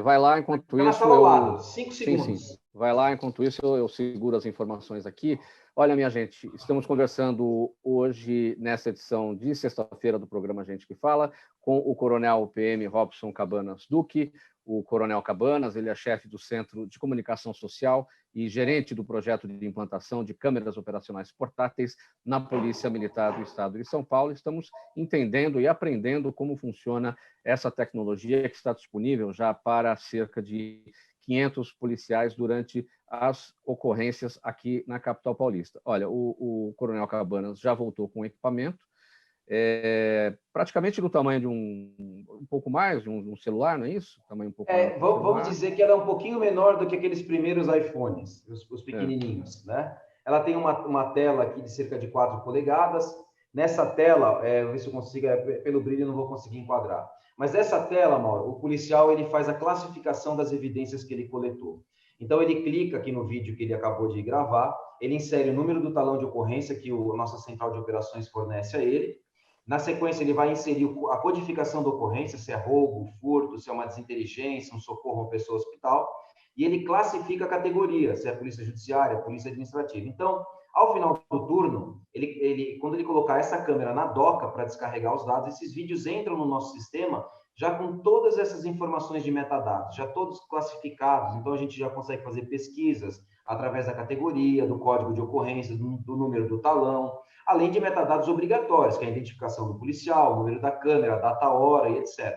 Vai lá, enquanto isso... Está ao lado, 5 segundos. Sim. Vai lá, enquanto isso eu seguro as informações aqui. Olha, minha gente, estamos conversando hoje, nessa edição de sexta-feira do programa Gente que Fala, com o coronel PM Robson Cabanas Duque. O coronel Cabanas, ele é chefe do Centro de Comunicação Social e gerente do projeto de implantação de câmeras operacionais portáteis na Polícia Militar do Estado de São Paulo. Estamos entendendo e aprendendo como funciona essa tecnologia que está disponível já para cerca de 500 policiais durante as ocorrências aqui na capital paulista. Olha, o coronel Cabanas já voltou com o equipamento, praticamente do tamanho de um pouco mais de um celular, não é isso? Tamanho um pouco vamos dizer que ela é um pouquinho menor do que aqueles primeiros iPhones, os pequenininhos, né? Ela tem uma tela aqui de cerca de 4 polegadas. Nessa tela, vou ver se eu consigo, pelo brilho eu não vou conseguir enquadrar. Mas essa tela, Mauro, o policial ele faz a classificação das evidências que ele coletou. Então, ele clica aqui no vídeo que ele acabou de gravar, ele insere o número do talão de ocorrência que a nossa central de operações fornece a ele. Na sequência, ele vai inserir a codificação da ocorrência, se é roubo, furto, se é uma desinteligência, um socorro a uma pessoa no hospital. e ele classifica a categoria, se é polícia judiciária, polícia administrativa. Então, ao final do turno, quando ele colocar essa câmera na doca para descarregar os dados, esses vídeos entram no nosso sistema já com todas essas informações de metadados, já todos classificados. Então, a gente já consegue fazer pesquisas através da categoria, do código de ocorrência, do número do talão, além de metadados obrigatórios, que é a identificação do policial, o número da câmera, a data, a hora e etc.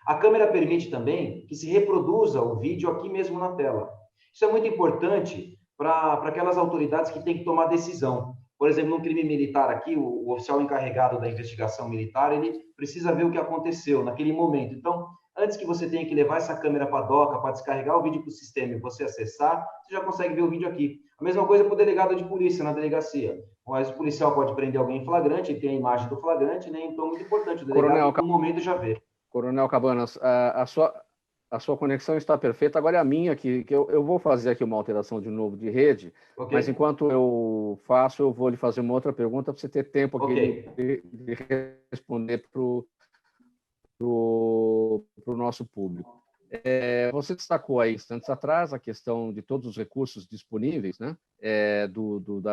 A câmera permite também que se reproduza o vídeo aqui mesmo na tela. Isso é muito importante para aquelas autoridades que têm que tomar decisão. Por exemplo, no crime militar aqui, o oficial encarregado da investigação militar, ele precisa ver o que aconteceu naquele momento. Então, antes que você tenha que levar essa câmera para a doca, para descarregar o vídeo para o sistema e você acessar, você já consegue ver o vídeo aqui. A mesma coisa para o delegado de polícia na delegacia. Mas o policial pode prender alguém em flagrante, tem a imagem do flagrante, né? Então, é muito importante o delegado, no momento, já ver. Coronel Cabanas, a sua conexão está perfeita. Agora é a minha, que eu vou fazer aqui uma alteração de novo de rede, okay. Mas enquanto eu faço, eu vou lhe fazer uma outra pergunta para você ter tempo aqui okay. de responder para o nosso público. Você destacou aí, instantes atrás, a questão de todos os recursos disponíveis, né?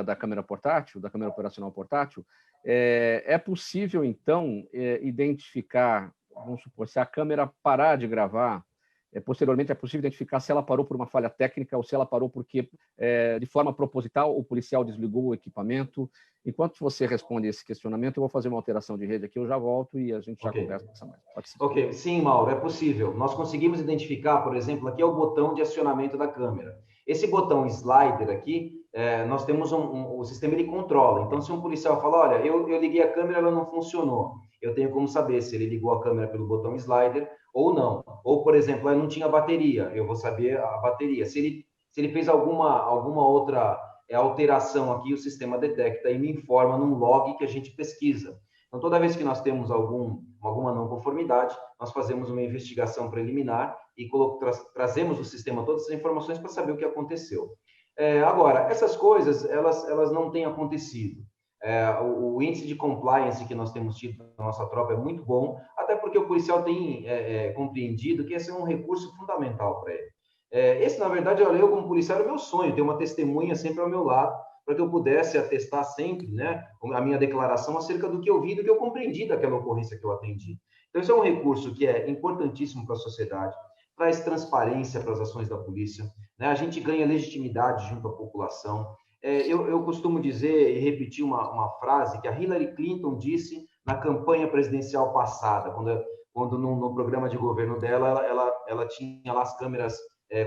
Da câmera portátil, da câmera operacional portátil. É possível, então, identificar, vamos supor, se a câmera parar de gravar, posteriormente é possível identificar se ela parou por uma falha técnica ou se ela parou porque, de forma proposital, o policial desligou o equipamento. Enquanto você responde esse questionamento, eu vou fazer uma alteração de rede aqui, eu já volto e a gente já conversa mais. Ok, sim, Mauro, é possível. Nós conseguimos identificar, por exemplo, aqui é o botão de acionamento da câmera. Esse botão slider aqui, nós temos o sistema ele controla. Então, se um policial fala, olha, eu liguei a câmera, ela não funcionou. Eu tenho como saber se ele ligou a câmera pelo botão slider ou não. Ou, por exemplo, não tinha bateria, eu vou saber a bateria. Se ele fez alguma outra alteração aqui, o sistema detecta e me informa num log que a gente pesquisa. Então, toda vez que nós temos alguma não conformidade, nós fazemos uma investigação preliminar e trazemos o sistema todas as informações para saber o que aconteceu. Agora, essas coisas, elas não têm acontecido. O índice de compliance que nós temos tido na nossa tropa é muito bom, até porque o policial tem compreendido que esse é um recurso fundamental para ele. Esse, na verdade, eu como policial, era o meu sonho, ter uma testemunha sempre ao meu lado, para que eu pudesse atestar sempre, né, a minha declaração acerca do que eu vi, do que eu compreendi daquela ocorrência que eu atendi. Então, esse é um recurso que é importantíssimo para a sociedade, traz transparência para as ações da polícia, né? A gente ganha legitimidade junto à população. Eu costumo dizer e repetir uma frase que a Hillary Clinton disse na campanha presidencial passada, quando no programa de governo dela, ela tinha lá as câmeras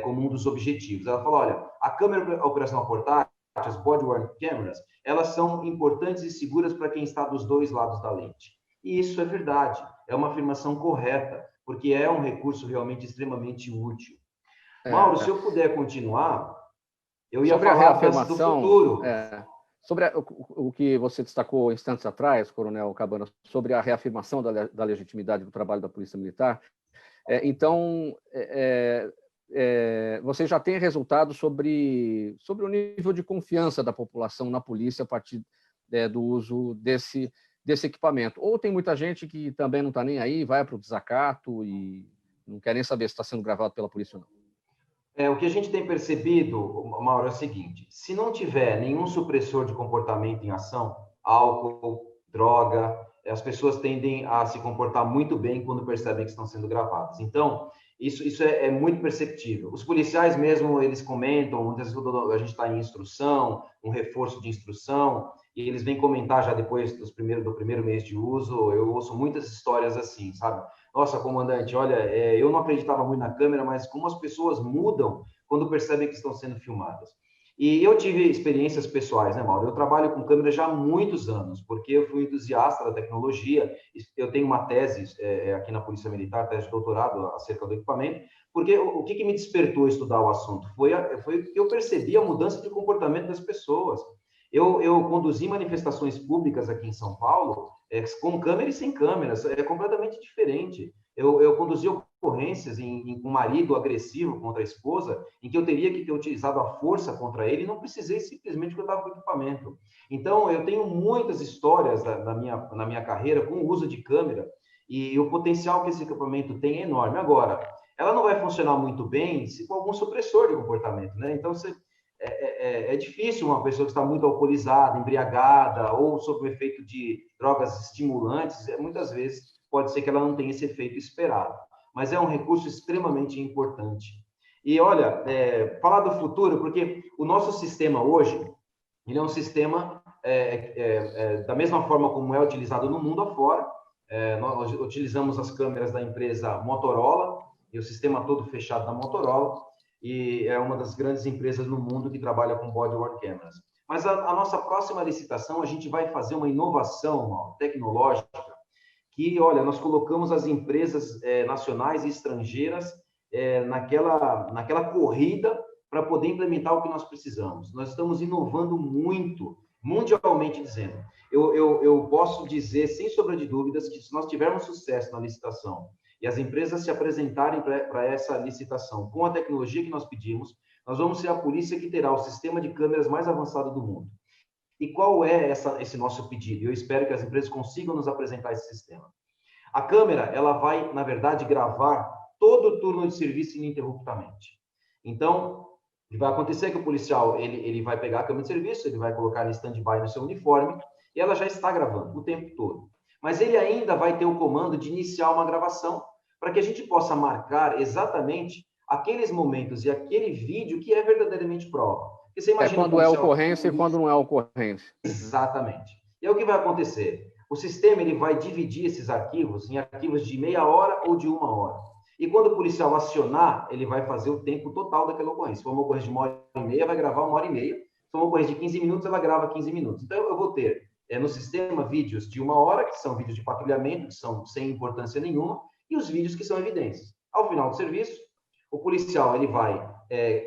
como um dos objetivos. Ela falou, olha, a câmera operacional portátil, as body-worn cameras, elas são importantes e seguras para quem está dos dois lados da lente. E isso é verdade, é uma afirmação correta, porque é um recurso realmente extremamente útil. Mauro, se eu puder continuar, eu ia sobre falar a reafirmação, do futuro. Sobre o que você destacou instantes atrás, Coronel Cabanas, sobre a reafirmação da legitimidade do trabalho da Polícia Militar. Então, você já tem resultados sobre o nível de confiança da população na polícia a partir do uso desse equipamento. Ou tem muita gente que também não está nem aí, vai para o desacato e não quer nem saber se está sendo gravado pela polícia ou não. O que a gente tem percebido, Mauro, é o seguinte: se não tiver nenhum supressor de comportamento em ação, álcool, droga, as pessoas tendem a se comportar muito bem quando percebem que estão sendo gravadas. Então, isso é muito perceptível. Os policiais mesmo, eles comentam, muitas vezes a gente está em instrução, um reforço de instrução, e eles vêm comentar já depois do primeiro mês de uso. Eu ouço muitas histórias assim, sabe? Nossa, comandante, olha, eu não acreditava muito na câmera, mas como as pessoas mudam quando percebem que estão sendo filmadas. E eu tive experiências pessoais, né, Mauro? Eu trabalho com câmera já há muitos anos, porque eu fui entusiasta da tecnologia. Eu tenho uma tese aqui na Polícia Militar, tese de doutorado acerca do equipamento, porque o que me despertou a estudar o assunto foi que eu percebi a mudança de comportamento das pessoas. Eu conduzi manifestações públicas aqui em São Paulo, com câmera e sem câmeras, é completamente diferente. Eu conduzi ocorrências com um marido agressivo contra a esposa, em que eu teria que ter utilizado a força contra ele e não precisei simplesmente porque eu estava com equipamento. Então, eu tenho muitas histórias na minha carreira com o uso de câmera e o potencial que esse equipamento tem é enorme. Agora, ela não vai funcionar muito bem se com algum supressor de comportamento, né? Então, é difícil uma pessoa que está muito alcoolizada, embriagada ou sob o efeito de drogas estimulantes, muitas vezes pode ser que ela não tenha esse efeito esperado. Mas é um recurso extremamente importante. E olha, falar do futuro, porque o nosso sistema hoje, ele é um sistema da mesma forma como é utilizado no mundo afora. Nós utilizamos as câmeras da empresa Motorola e o sistema todo fechado da Motorola, e é uma das grandes empresas no mundo que trabalha com body-worn cameras. Mas a nossa próxima licitação, a gente vai fazer uma inovação tecnológica que, olha, nós colocamos as empresas nacionais e estrangeiras naquela corrida para poder implementar o que nós precisamos. Nós estamos inovando muito, mundialmente dizendo. Eu posso dizer, sem sombra de dúvidas, que se nós tivermos sucesso na licitação e as empresas se apresentarem para essa licitação com a tecnologia que nós pedimos, nós vamos ser a polícia que terá o sistema de câmeras mais avançado do mundo. E qual é esse nosso pedido? Eu espero que as empresas consigam nos apresentar esse sistema. A câmera, ela vai, na verdade, gravar todo o turno de serviço ininterruptamente. Então, o que vai acontecer é que o policial ele vai pegar a câmera de serviço, ele vai colocar em stand-by no seu uniforme, e ela já está gravando o tempo todo. Mas ele ainda vai ter o comando de iniciar uma gravação, para que a gente possa marcar exatamente aqueles momentos e aquele vídeo que é verdadeiramente prova. Porque você imagina quando é ocorrência e quando não é ocorrência. Exatamente. E é o que vai acontecer. O sistema ele vai dividir esses arquivos em arquivos de meia hora ou de 1 hora. E quando o policial acionar, ele vai fazer o tempo total daquela ocorrência. Se for uma ocorrência de 1h30, vai gravar 1h30. Se for uma ocorrência de 15 minutos, ela grava 15 minutos. Então, eu vou ter no sistema vídeos de 1 hora, que são vídeos de patrulhamento, que são sem importância nenhuma, e os vídeos que são evidências. Ao final do serviço, o policial ele vai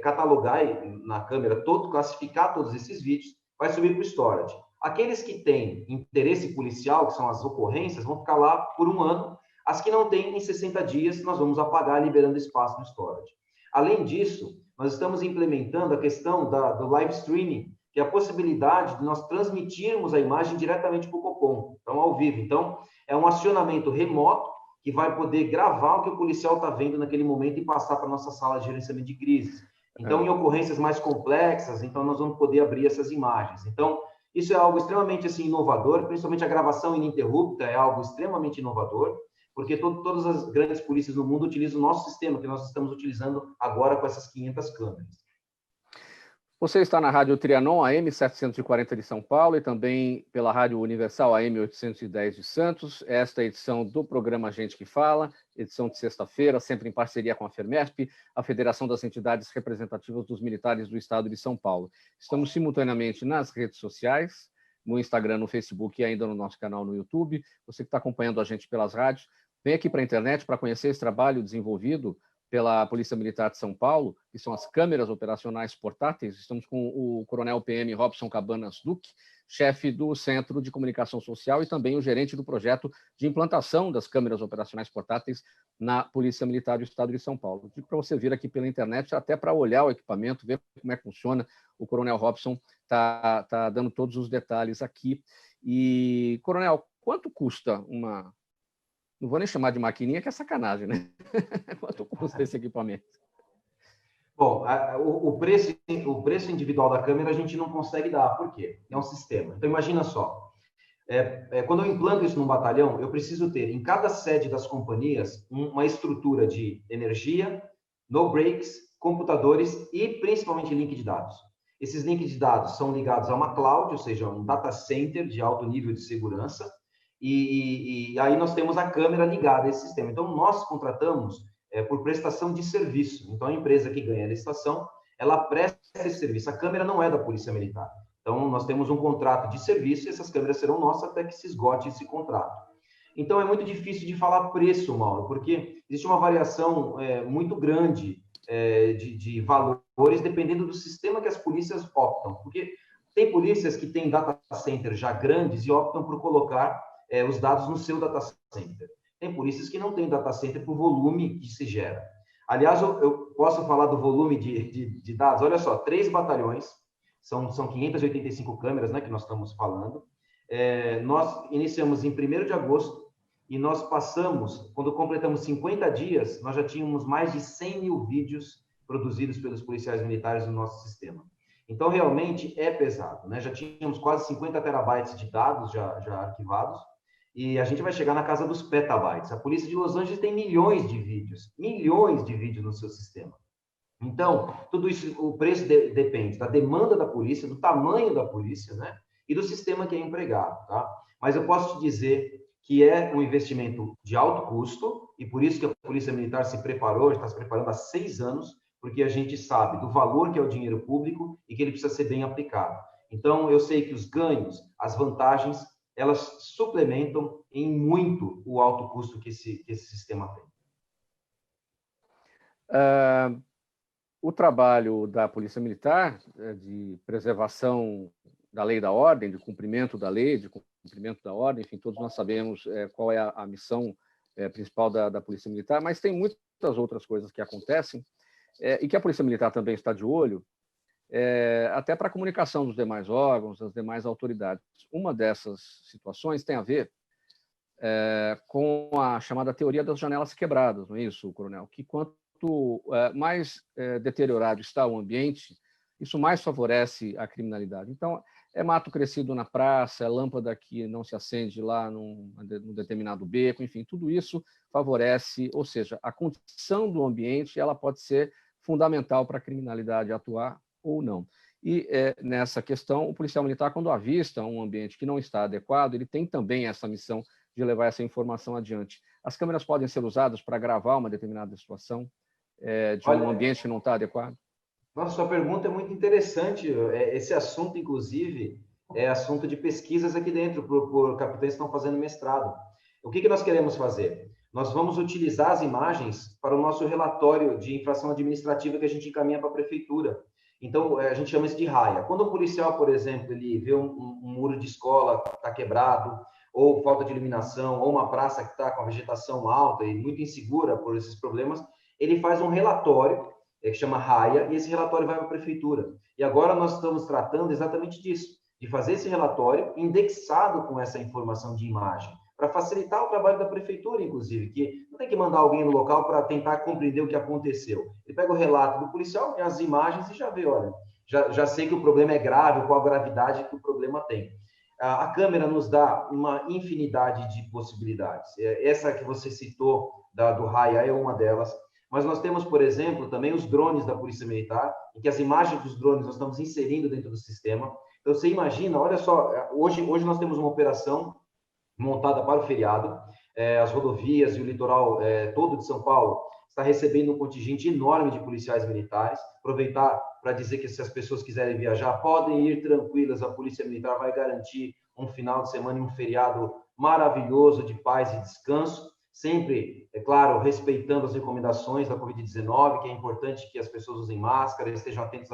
catalogar na câmera todo, classificar todos esses vídeos, vai subir para o storage. Aqueles que têm interesse policial, que são as ocorrências, vão ficar lá por 1 ano. As que não têm, em 60 dias, nós vamos apagar, liberando espaço no storage. Além disso, nós estamos implementando a questão do live streaming, que é a possibilidade de nós transmitirmos a imagem diretamente para o Copom, então ao vivo. Então, é um acionamento remoto que vai poder gravar o que o policial está vendo naquele momento e passar para a nossa sala de gerenciamento de crises. Então, em ocorrências mais complexas, então nós vamos poder abrir essas imagens. Então, isso é algo extremamente assim, inovador, principalmente a gravação ininterrupta é algo extremamente inovador, porque todas as grandes polícias no mundo utilizam o nosso sistema, que nós estamos utilizando agora com essas 500 câmeras. Você está na Rádio Trianon, AM 740 de São Paulo, e também pela Rádio Universal, AM 810 de Santos. Esta edição do programa Gente que Fala, edição de sexta-feira, sempre em parceria com a FERMERP, a Federação das Entidades Representativas dos Militares do Estado de São Paulo. Estamos simultaneamente nas redes sociais, no Instagram, no Facebook e ainda no nosso canal no YouTube. Você que está acompanhando a gente pelas rádios, vem aqui para a internet para conhecer esse trabalho desenvolvido pela Polícia Militar de São Paulo, que são as câmeras operacionais portáteis. Estamos com o coronel PM Robson Cabanas Duque, chefe do Centro de Comunicação Social e também o gerente do projeto de implantação das câmeras operacionais portáteis na Polícia Militar do Estado de São Paulo. Digo para você vir aqui pela internet, até para olhar o equipamento, ver como é que funciona. O coronel Robson está dando todos os detalhes aqui. E, coronel, quanto custa uma... Não vou nem chamar de maquininha, que é sacanagem, né? Quanto custa esse equipamento? Bom, o preço individual da câmera a gente não consegue dar. Por quê? É um sistema. Então, imagina só. Quando eu implanto isso num batalhão, eu preciso ter, em cada sede das companhias, uma estrutura de energia, no breaks, computadores e, principalmente, link de dados. Esses links de dados são ligados a uma cloud, ou seja, um data center de alto nível de segurança, e aí nós temos a câmera ligada a esse sistema. Então, nós contratamos por prestação de serviço. Então, a empresa que ganha a licitação, ela presta esse serviço. A câmera não é da Polícia Militar. Então, nós temos um contrato de serviço e essas câmeras serão nossas até que se esgote esse contrato. Então, é muito difícil de falar preço, Mauro, porque existe uma variação muito grande de valores, dependendo do sistema que as polícias optam. Porque tem polícias que têm data center já grandes e optam por colocar os dados no seu data center. Tem polícias que não têm data center por volume que se gera. Aliás, eu posso falar do volume de dados. Olha só, 3 batalhões, são 585 câmeras, né, que nós estamos falando. Nós iniciamos em 1º de agosto e nós passamos, quando completamos 50 dias, nós já tínhamos mais de 100 mil vídeos produzidos pelos policiais militares no nosso sistema. Então, realmente é pesado, né? Já tínhamos quase 50 terabytes de dados já arquivados, e a gente vai chegar na casa dos petabytes. A polícia de Los Angeles tem milhões de vídeos no seu sistema. Então, tudo isso, o preço depende da demanda da polícia, do tamanho da polícia, né? E do sistema que é empregado, tá? Mas eu posso te dizer que é um investimento de alto custo, e por isso que a Polícia Militar se preparou, está se preparando há 6 anos, porque a gente sabe do valor que é o dinheiro público e que ele precisa ser bem aplicado. Então, eu sei que os ganhos, as vantagens, elas suplementam em muito o alto custo que esse sistema tem. O trabalho da Polícia Militar de preservação da lei e da ordem, de cumprimento da lei, de cumprimento da ordem, enfim, todos nós sabemos qual é a missão principal da Polícia Militar, mas tem muitas outras coisas que acontecem e que a Polícia Militar também está de olho, até para a comunicação dos demais órgãos, das demais autoridades. Uma dessas situações tem a ver com a chamada teoria das janelas quebradas, não é isso, Coronel? Que quanto mais deteriorado está o ambiente, isso mais favorece a criminalidade. Então, é mato crescido na praça, é lâmpada que não se acende lá num determinado beco, enfim, tudo isso favorece, ou seja, a condição do ambiente ela pode ser fundamental para a criminalidade atuar ou não. E nessa questão, o policial militar, quando avista um ambiente que não está adequado, ele tem também essa missão de levar essa informação adiante. As câmeras podem ser usadas para gravar uma determinada situação de um ambiente que não está adequado? Nossa, sua pergunta é muito interessante. Esse assunto, inclusive, é assunto de pesquisas aqui dentro, por capitães que estão fazendo mestrado. O que nós queremos fazer? Nós vamos utilizar as imagens para o nosso relatório de infração administrativa que a gente encaminha para a prefeitura. Então, a gente chama isso de raia. Quando o policial, por exemplo, ele vê um muro de escola que está quebrado, ou falta de iluminação, ou uma praça que está com a vegetação alta e muito insegura por esses problemas, ele faz um relatório, que chama raia, e esse relatório vai para a prefeitura. E agora nós estamos tratando exatamente disso, de fazer esse relatório indexado com essa informação de imagem, para facilitar o trabalho da prefeitura, inclusive, que não tem que mandar alguém no local para tentar compreender o que aconteceu. Ele pega o relato do policial, as imagens e já vê, olha, já sei que o problema é grave, qual a gravidade que o problema tem. A câmera nos dá uma infinidade de possibilidades. Essa que você citou, do raia, é uma delas. Mas nós temos, por exemplo, também os drones da Polícia Militar, em que as imagens dos drones nós estamos inserindo dentro do sistema. Então, você imagina, olha só, hoje nós temos uma operação montada para o feriado, as rodovias e o litoral todo de São Paulo está recebendo um contingente enorme de policiais militares. Aproveitar para dizer que se as pessoas quiserem viajar, podem ir tranquilas, a Polícia Militar vai garantir um final de semana e um feriado maravilhoso de paz e descanso, sempre, é claro, respeitando as recomendações da Covid-19, que é importante que as pessoas usem máscara, estejam atentos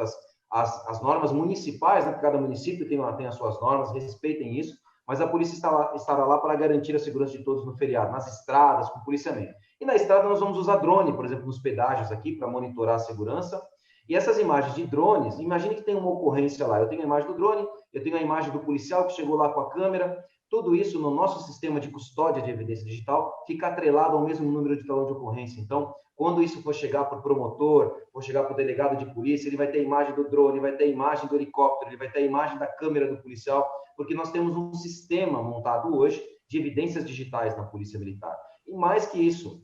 às normas municipais, né? Cada município tem as suas normas, respeitem isso, mas a polícia estará lá para garantir a segurança de todos no feriado, nas estradas, com policiamento. E na estrada nós vamos usar drone, por exemplo, nos pedágios aqui, para monitorar a segurança. E essas imagens de drones, imagine que tem uma ocorrência lá. Eu tenho a imagem do drone, eu tenho a imagem do policial que chegou lá com a câmera. Tudo isso no nosso sistema de custódia de evidência digital fica atrelado ao mesmo número de talão de ocorrência. Então, quando isso for chegar para o promotor, for chegar para o delegado de polícia, ele vai ter a imagem do drone, vai ter a imagem do helicóptero, ele vai ter a imagem da câmera do policial, porque nós temos um sistema montado hoje de evidências digitais na Polícia Militar. E mais que isso,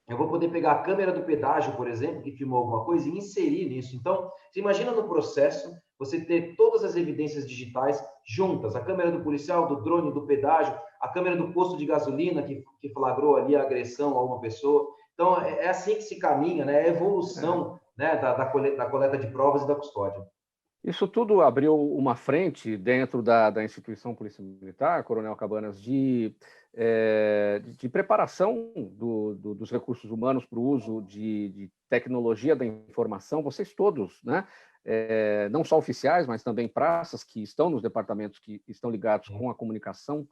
eu vou poder pegar a câmera do pedágio, por exemplo, que filmou alguma coisa, e inserir nisso. Então, você imagina no processo você ter todas as evidências digitais juntas, a câmera do policial, do drone, do pedágio, a câmera do posto de gasolina que flagrou ali a agressão a uma pessoa. Então, é assim que se caminha, né? É a evolução né, da coleta de provas e da custódia. Isso tudo abriu uma frente dentro da instituição Polícia Militar, Coronel Cabanas, de preparação dos recursos humanos para o uso de tecnologia da informação. Vocês todos, né? Não só oficiais, mas também praças que estão nos departamentos que estão ligados com a comunicação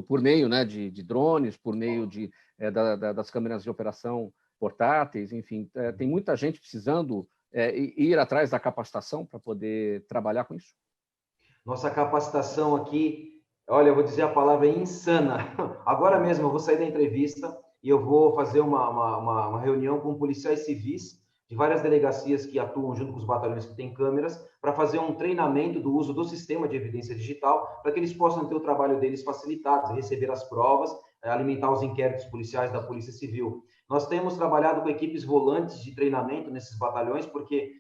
por meio, né, de drones, por meio das câmeras de operação portáteis, enfim, tem muita gente precisando ir atrás da capacitação para poder trabalhar com isso. Nossa capacitação aqui Olha, eu vou dizer a palavra insana. Agora mesmo eu vou sair da entrevista e eu vou fazer uma reunião com policiais civis de várias delegacias que atuam junto com os batalhões que têm câmeras, para fazer um treinamento do uso do sistema de evidência digital, para que eles possam ter o trabalho deles facilitado, receber as provas, alimentar os inquéritos policiais da Polícia Civil. Nós temos trabalhado com equipes volantes de treinamento nesses batalhões, porque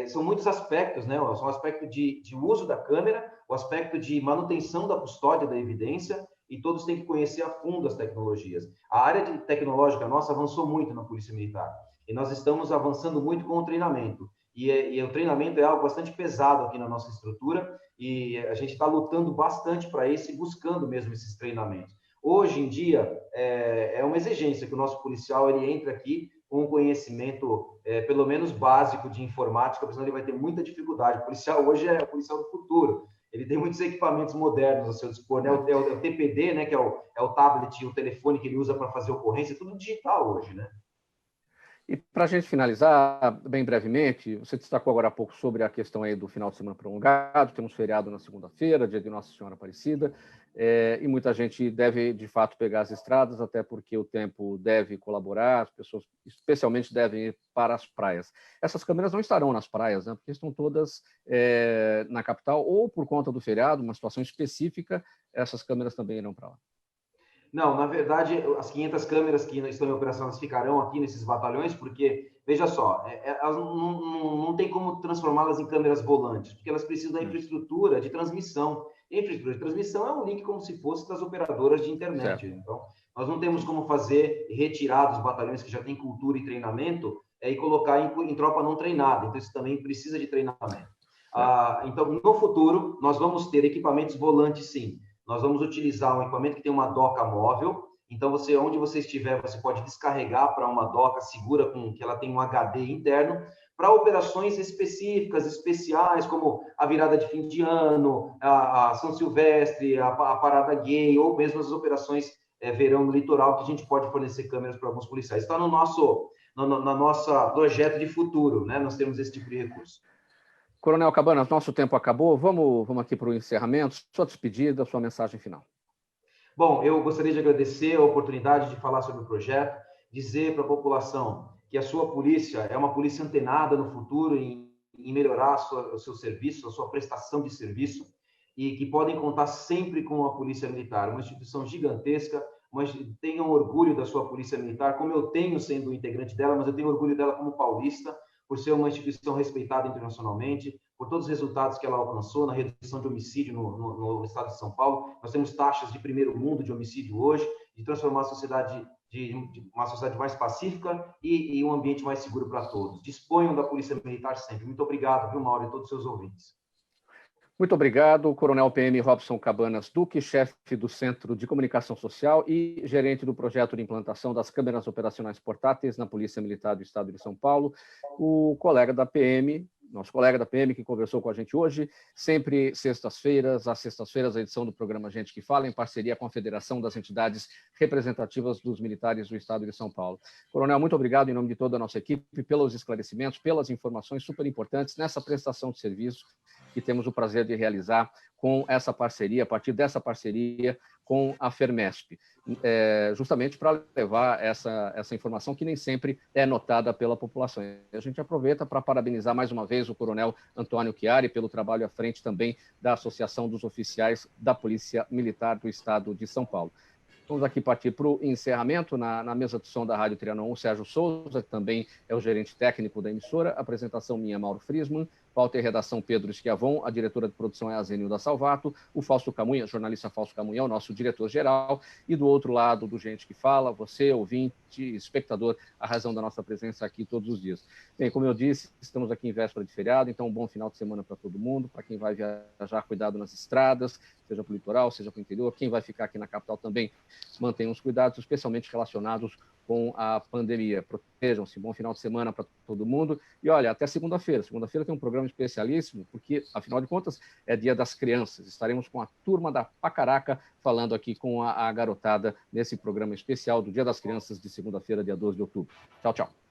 são muitos aspectos, né? São o aspecto de uso da câmera, o aspecto de manutenção da custódia da evidência, e todos têm que conhecer a fundo as tecnologias. A área tecnológica nossa avançou muito na Polícia Militar, e nós estamos avançando muito com o treinamento. E o treinamento é algo bastante pesado aqui na nossa estrutura, e a gente está lutando bastante para isso e buscando mesmo esses treinamentos. Hoje em dia, é uma exigência que o nosso policial ele entre aqui com um conhecimento, pelo menos básico de informática, porque senão ele vai ter muita dificuldade. O policial hoje é o policial do futuro. Ele tem muitos equipamentos modernos ao seu dispor, né? O TPD, né? Que é o tablet, o telefone que ele usa para fazer ocorrência, tudo digital hoje, né? E para a gente finalizar, bem brevemente, você destacou agora há pouco sobre a questão aí do final de semana prolongado, temos feriado na segunda-feira, dia de Nossa Senhora Aparecida, e muita gente deve, de fato, pegar as estradas, até porque o tempo deve colaborar, as pessoas especialmente devem ir para as praias. Essas câmeras não estarão nas praias, né, porque estão todas na capital, ou por conta do feriado, uma situação específica, essas câmeras também irão para lá. Não, na verdade, as 500 câmeras que estão em operação, elas ficarão aqui nesses batalhões, porque, veja só, elas não tem como transformá-las em câmeras volantes, porque elas precisam da infraestrutura de transmissão. E a infraestrutura de transmissão é um link como se fosse das operadoras de internet. Certo. Então, nós não temos como fazer retirar dos batalhões que já têm cultura e treinamento e colocar em tropa não treinada. Então, isso também precisa de treinamento. Então, no futuro, nós vamos ter equipamentos volantes, sim. Nós vamos utilizar um equipamento que tem uma doca móvel, então onde você estiver, você pode descarregar para uma doca segura, que ela tem um HD interno, para operações específicas, especiais, como a virada de fim de ano, a São Silvestre, a parada gay, ou mesmo as operações verão no litoral, que a gente pode fornecer câmeras para alguns policiais. Está no nosso projeto de futuro, né? Nós temos esse tipo de recurso. Coronel Cabanas, nosso tempo acabou. Vamos aqui para o encerramento. Sua despedida, sua mensagem final. Bom, eu gostaria de agradecer a oportunidade de falar sobre o projeto, dizer para a população que a sua polícia é uma polícia antenada no futuro em melhorar o seu serviço, a sua prestação de serviço, e que podem contar sempre com a Polícia Militar, uma instituição gigantesca, mas tenham orgulho da sua Polícia Militar, como eu tenho sendo integrante dela, mas eu tenho orgulho dela como paulista, por ser uma instituição respeitada internacionalmente, por todos os resultados que ela alcançou na redução de homicídio no estado de São Paulo. Nós temos taxas de primeiro mundo de homicídio hoje, de transformar a sociedade de uma sociedade mais pacífica e um ambiente mais seguro para todos. Disponham da Polícia Militar sempre. Muito obrigado, viu, Mauro, e todos os seus ouvintes. Muito obrigado, Coronel PM Robson Cabanas Duque, chefe do Centro de Comunicação Social e gerente do projeto de implantação das câmeras operacionais portáteis na Polícia Militar do Estado de São Paulo, o colega da PM, nosso colega da PM que conversou com a gente hoje, sempre sextas-feiras, às sextas-feiras, a edição do programa Gente que Fala, em parceria com a Federação das Entidades Representativas dos Militares do Estado de São Paulo. Coronel, muito obrigado em nome de toda a nossa equipe pelos esclarecimentos, pelas informações super importantes nessa prestação de serviço que temos o prazer de realizar com essa parceria, a partir dessa parceria com a Fermesp, justamente para levar essa informação que nem sempre é notada pela população. A gente aproveita para parabenizar mais uma vez o Coronel Antônio Chiari pelo trabalho à frente também da Associação dos Oficiais da Polícia Militar do Estado de São Paulo. Vamos aqui partir para o encerramento. Na mesa de som da Rádio Trianon, o Sérgio Souza, que também é o gerente técnico da emissora. Apresentação minha, Mauro Friesman. Pauta e redação, Pedro Schiavon. A diretora de produção é a Zenilda Salvato. O Fausto Camunha, jornalista Fausto Camunha, é o nosso diretor-geral. E do outro lado do Gente que Fala, você, ouvinte, espectador, a razão da nossa presença aqui todos os dias. Bem, como eu disse, estamos aqui em véspera de feriado, então um bom final de semana para todo mundo. Para quem vai viajar, cuidado nas estradas, seja para o litoral, seja para o interior. Quem vai ficar aqui na capital também, mantenham os cuidados, especialmente relacionados com a pandemia. Protejam-se, bom final de semana para todo mundo. E olha, até segunda-feira. Segunda-feira tem um programa especialíssimo, porque, afinal de contas, é Dia das Crianças. Estaremos com a turma da Pacaraca falando aqui com a garotada nesse programa especial do Dia das Crianças de segunda-feira, dia 12 de outubro. Tchau, tchau.